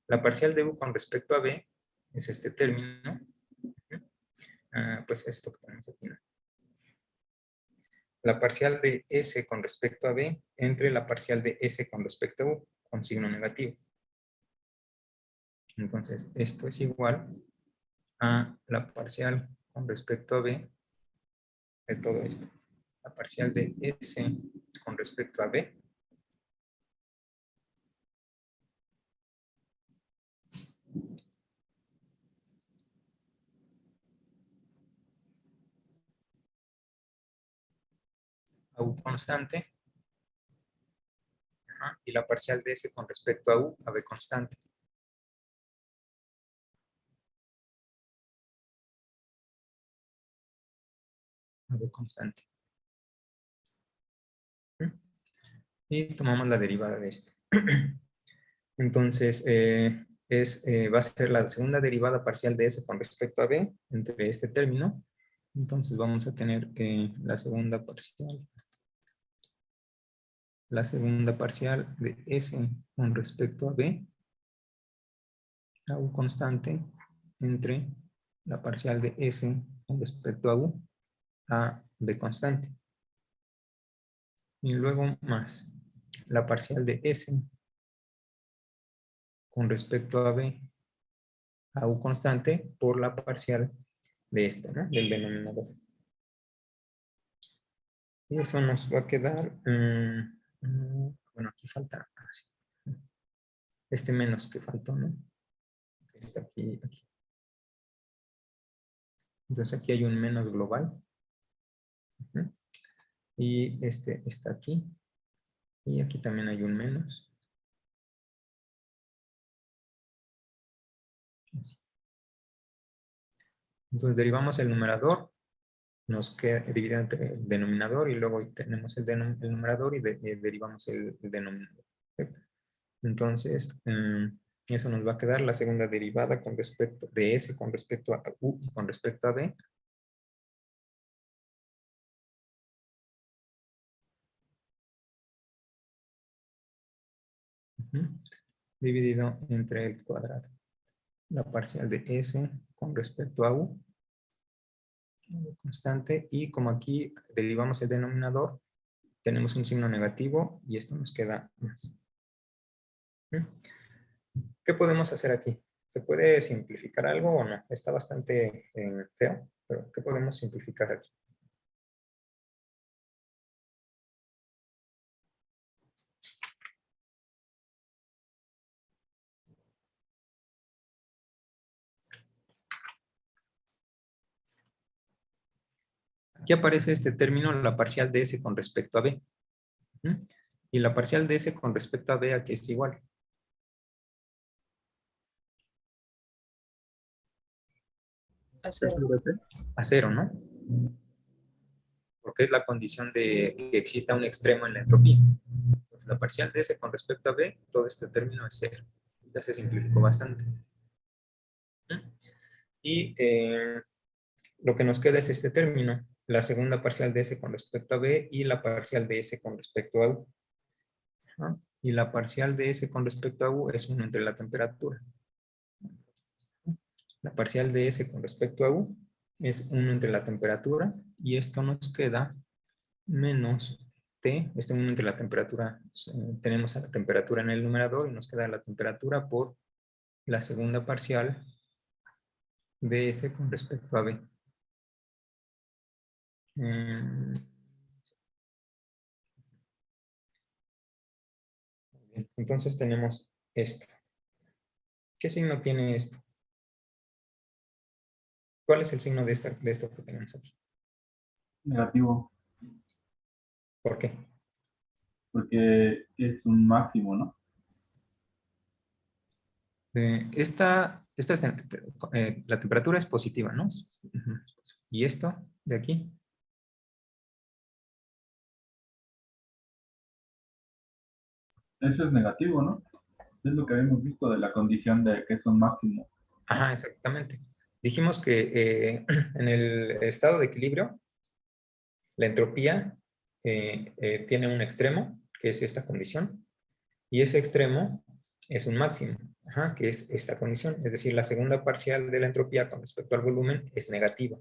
La parcial de U con respecto a B es este término. Pues esto que tenemos aquí, ¿no? La parcial de S con respecto a B entre la parcial de S con respecto a U con signo negativo. Entonces, esto es igual a la parcial con respecto a B de todo esto. La parcial de S con respecto a B a U constante. Y la parcial de S con respecto a U a B constante. A B constante. Y tomamos la derivada de esto. Entonces, va a ser la segunda derivada parcial de S con respecto a B entre este término. Entonces vamos a tener la segunda parcial. La segunda parcial de S con respecto a B a U constante entre la parcial de S con respecto a U a B constante. Y luego más la parcial de S con respecto a B a U constante por la parcial de esta, ¿no? Del denominador. Y eso nos va a quedar, bueno, aquí falta, este menos que faltó, ¿no? Está aquí. Entonces aquí hay un menos global. Y este está aquí. Y aquí también hay un menos. Así. Entonces derivamos el numerador. Nos queda dividido entre el denominador y luego tenemos el numerador y derivamos el denominador. Entonces, eso nos va a quedar la segunda derivada con respecto de S con respecto a U y con respecto a B. Dividido entre el cuadrado. La parcial de S con respecto a U. Constante. Y como aquí derivamos el denominador, tenemos un signo negativo y esto nos queda más. ¿Qué podemos hacer aquí? ¿Se puede simplificar algo o no? Está bastante feo, pero ¿qué podemos simplificar aquí? Aquí aparece este término, la parcial de S con respecto a B. Y la parcial de S con respecto a B aquí es igual. A cero. A cero, ¿no? porque es la condición de que exista un extremo en la entropía. Entonces, la parcial de S con respecto a B, todo este término es 0. Ya se simplificó bastante. Y lo que nos queda es este término, la segunda parcial de S con respecto a B y la parcial de S con respecto a U. Y la parcial de S con respecto a U es 1 entre la temperatura. La parcial de S con respecto a U es 1 entre la temperatura y esto nos queda menos T, este 1 entre la temperatura, tenemos a la temperatura en el numerador y nos queda la temperatura por la segunda parcial de S con respecto a B. Entonces tenemos esto. ¿Qué signo tiene esto? ¿Cuál es el signo de esto que tenemos aquí? Negativo, ¿Por qué? porque es un máximo, ¿no? La temperatura es positiva, ¿no? Ujú. ¿Y esto de aquí? Eso es negativo, ¿no? Es lo que habíamos visto de la condición de que es un máximo. Ajá, exactamente. Dijimos que en el estado de equilibrio, la entropía tiene un extremo, que es esta condición, y ese extremo es un máximo, ajá, que es esta condición. Es decir, la segunda parcial de la entropía con respecto al volumen es negativa.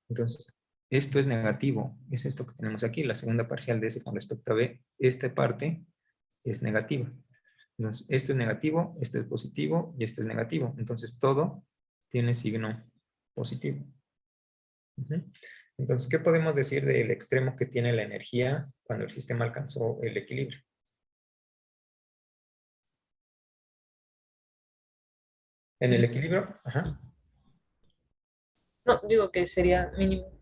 Entonces, esto es negativo, es esto que tenemos aquí, la segunda parcial de S con respecto a B, esta parte es negativa. Entonces, esto es negativo, esto es positivo y esto es negativo. Entonces, todo tiene signo positivo. Entonces, ¿qué podemos decir del extremo que tiene la energía cuando el sistema alcanzó el equilibrio? En el equilibrio, ajá, No, digo que sería mínimo.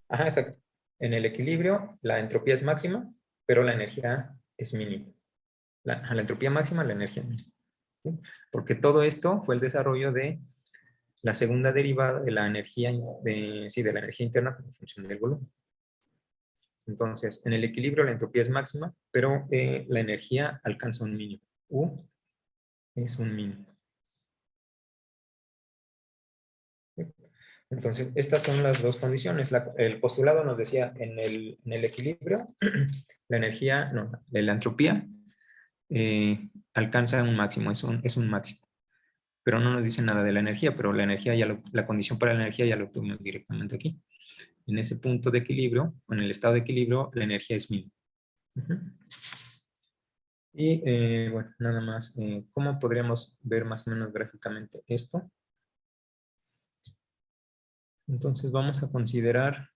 ajá, exacto. En el equilibrio, la entropía es máxima, pero la energía es mínima. La entropía máxima, la energía mínima. ¿Sí? Porque todo esto fue el desarrollo de la segunda derivada de la energía, de la energía interna como función del volumen. Entonces, en el equilibrio la entropía es máxima, pero la energía alcanza un mínimo. U es un mínimo. Entonces, estas son las dos condiciones. El postulado nos decía, en el equilibrio, la energía, no, la entropía alcanza un máximo, es un máximo. Pero no nos dice nada de la energía, pero la energía la condición para la energía ya lo obtuvimos directamente aquí. En ese punto de equilibrio, o en el estado de equilibrio, la energía es mínima. Y bueno, nada más, ¿cómo podríamos ver más o menos gráficamente esto? Entonces vamos a considerar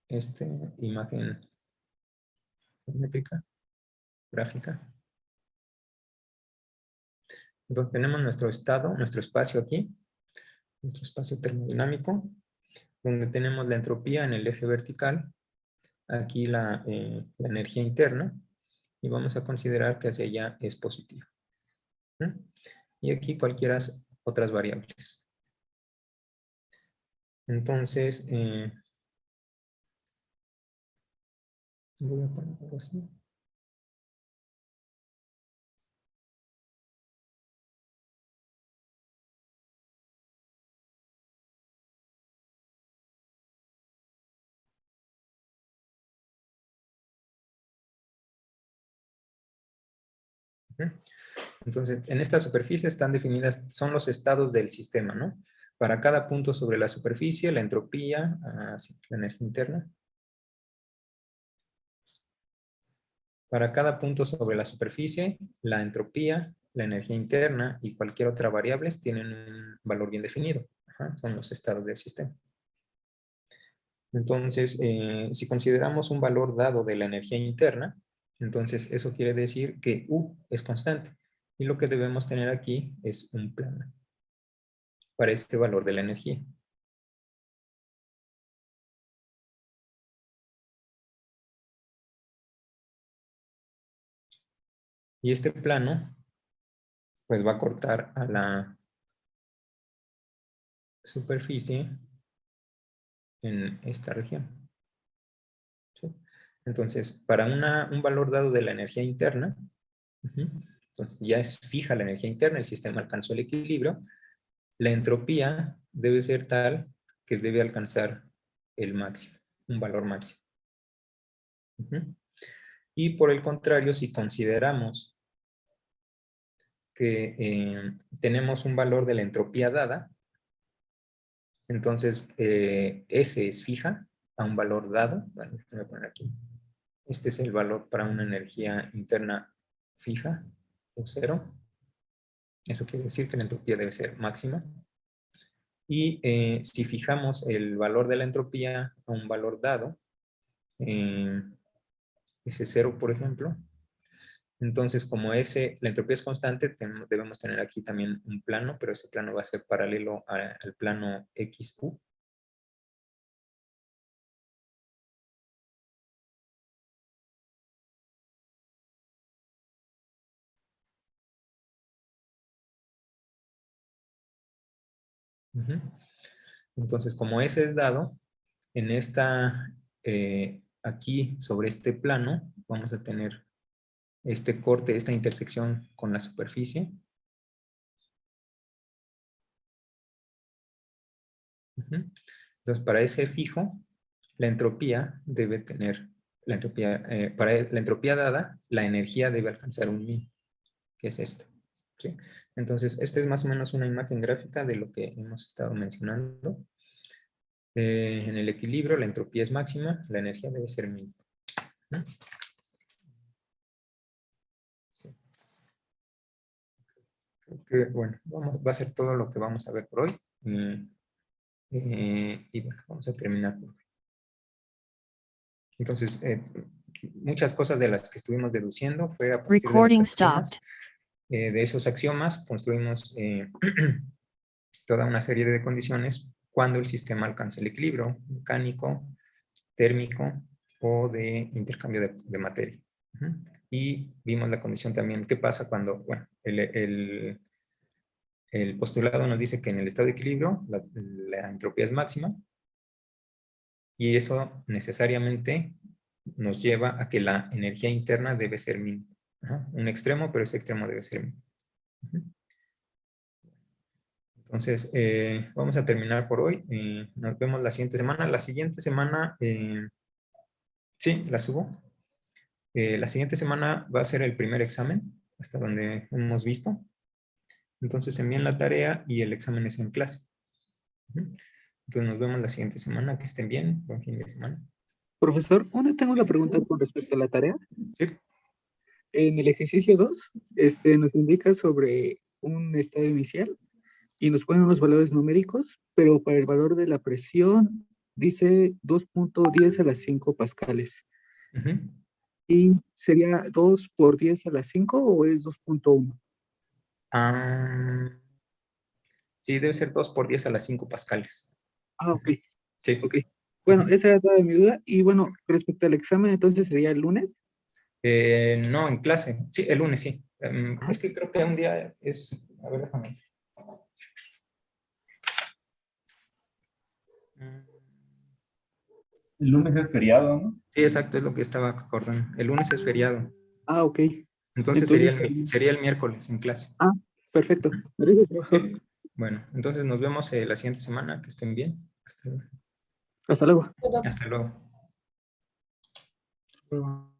esta imagen geométrica, gráfica. Entonces tenemos nuestro estado, nuestro espacio aquí, nuestro espacio termodinámico, donde tenemos la entropía en el eje vertical, aquí la energía interna, y vamos a considerar que hacia allá es positiva. Y aquí cualquiera otras variables. Entonces, voy a poner algo así. Entonces, en esta superficie están definidas, son los estados del sistema, ¿no? Para cada punto sobre la superficie, la entropía, la energía interna. Para cada punto sobre la superficie, la entropía, la energía interna y cualquier otra variable tienen un valor bien definido. Ajá, son los estados del sistema. Entonces, si consideramos un valor dado de la energía interna, entonces eso quiere decir que U es constante. Y lo que debemos tener aquí es un plano para este valor de la energía. Y este plano, pues va a cortar a la superficie en esta región. ¿Sí? Entonces, para un valor dado de la energía interna, entonces ya es fija la energía interna, el sistema alcanzó el equilibrio, la entropía debe ser tal que debe alcanzar el máximo, un valor máximo. Y por el contrario, si consideramos que tenemos un valor de la entropía dada, entonces S es fija a un valor dado. Bueno, voy a poner aquí. Este es el valor para una energía interna fija, o 0. Eso quiere decir que la entropía debe ser máxima. Y si fijamos el valor de la entropía a un valor dado, ese 0, por ejemplo, entonces como la entropía es constante, debemos tener aquí también un plano, pero ese plano va a ser paralelo al plano XU. Entonces, como ese es dado, en aquí sobre este plano, vamos a tener este corte, esta intersección con la superficie. Entonces, para ese fijo, la entropía debe tener, para la entropía dada, la energía debe alcanzar un min, que es esto. ¿Sí? Entonces, esta es más o menos una imagen gráfica de lo que hemos estado mencionando. En el equilibrio, la entropía es máxima, la energía debe ser min. Sí. Creo que, bueno, va a ser todo lo que vamos a ver por hoy. Y bueno, vamos a terminar por hoy. Entonces, muchas cosas de las que estuvimos deduciendo fue a partir de los axiomas. De esos axiomas construimos toda una serie de condiciones cuando el sistema alcanza el equilibrio mecánico, térmico o de intercambio de materia. Y vimos la condición también, ¿qué pasa cuando, bueno, el postulado nos dice que en el estado de equilibrio la entropía es máxima y eso necesariamente nos lleva a que la energía interna debe ser min. Un extremo, pero ese extremo debe ser min. Entonces, vamos a terminar por hoy. Nos vemos la siguiente semana. La siguiente semana, sí, la subo. La siguiente semana va a ser el primer examen, hasta donde hemos visto. Entonces envíen la tarea y el examen es en clase. Entonces nos vemos la siguiente semana. Que estén bien. Buen fin de semana. Profesor, tengo la pregunta con respecto a la tarea. Sí. En el ejercicio 2, nos indica sobre un estado inicial y nos ponen unos valores numéricos, pero para el valor de la presión dice 2.10 a las 5 pascales. ¿Y sería 2 por 10 a las 5 o es 2.1? Sí, debe ser 2 por 10 a las 5 pascales. Ok. Sí. Ok. Bueno, esa era toda mi duda. Y bueno, respecto al examen, entonces sería el lunes. No, en clase. Sí, el lunes sí. Es que creo que un día es... A ver, déjame. El lunes es feriado, ¿no? Sí, exacto, es lo que estaba acordando. El lunes es feriado. Ok. Entonces sería el miércoles en clase. Perfecto. Gracias, profesor. Sí. Bueno, entonces nos vemos la siguiente semana. Que estén bien. Hasta luego. Hasta luego. Hasta luego.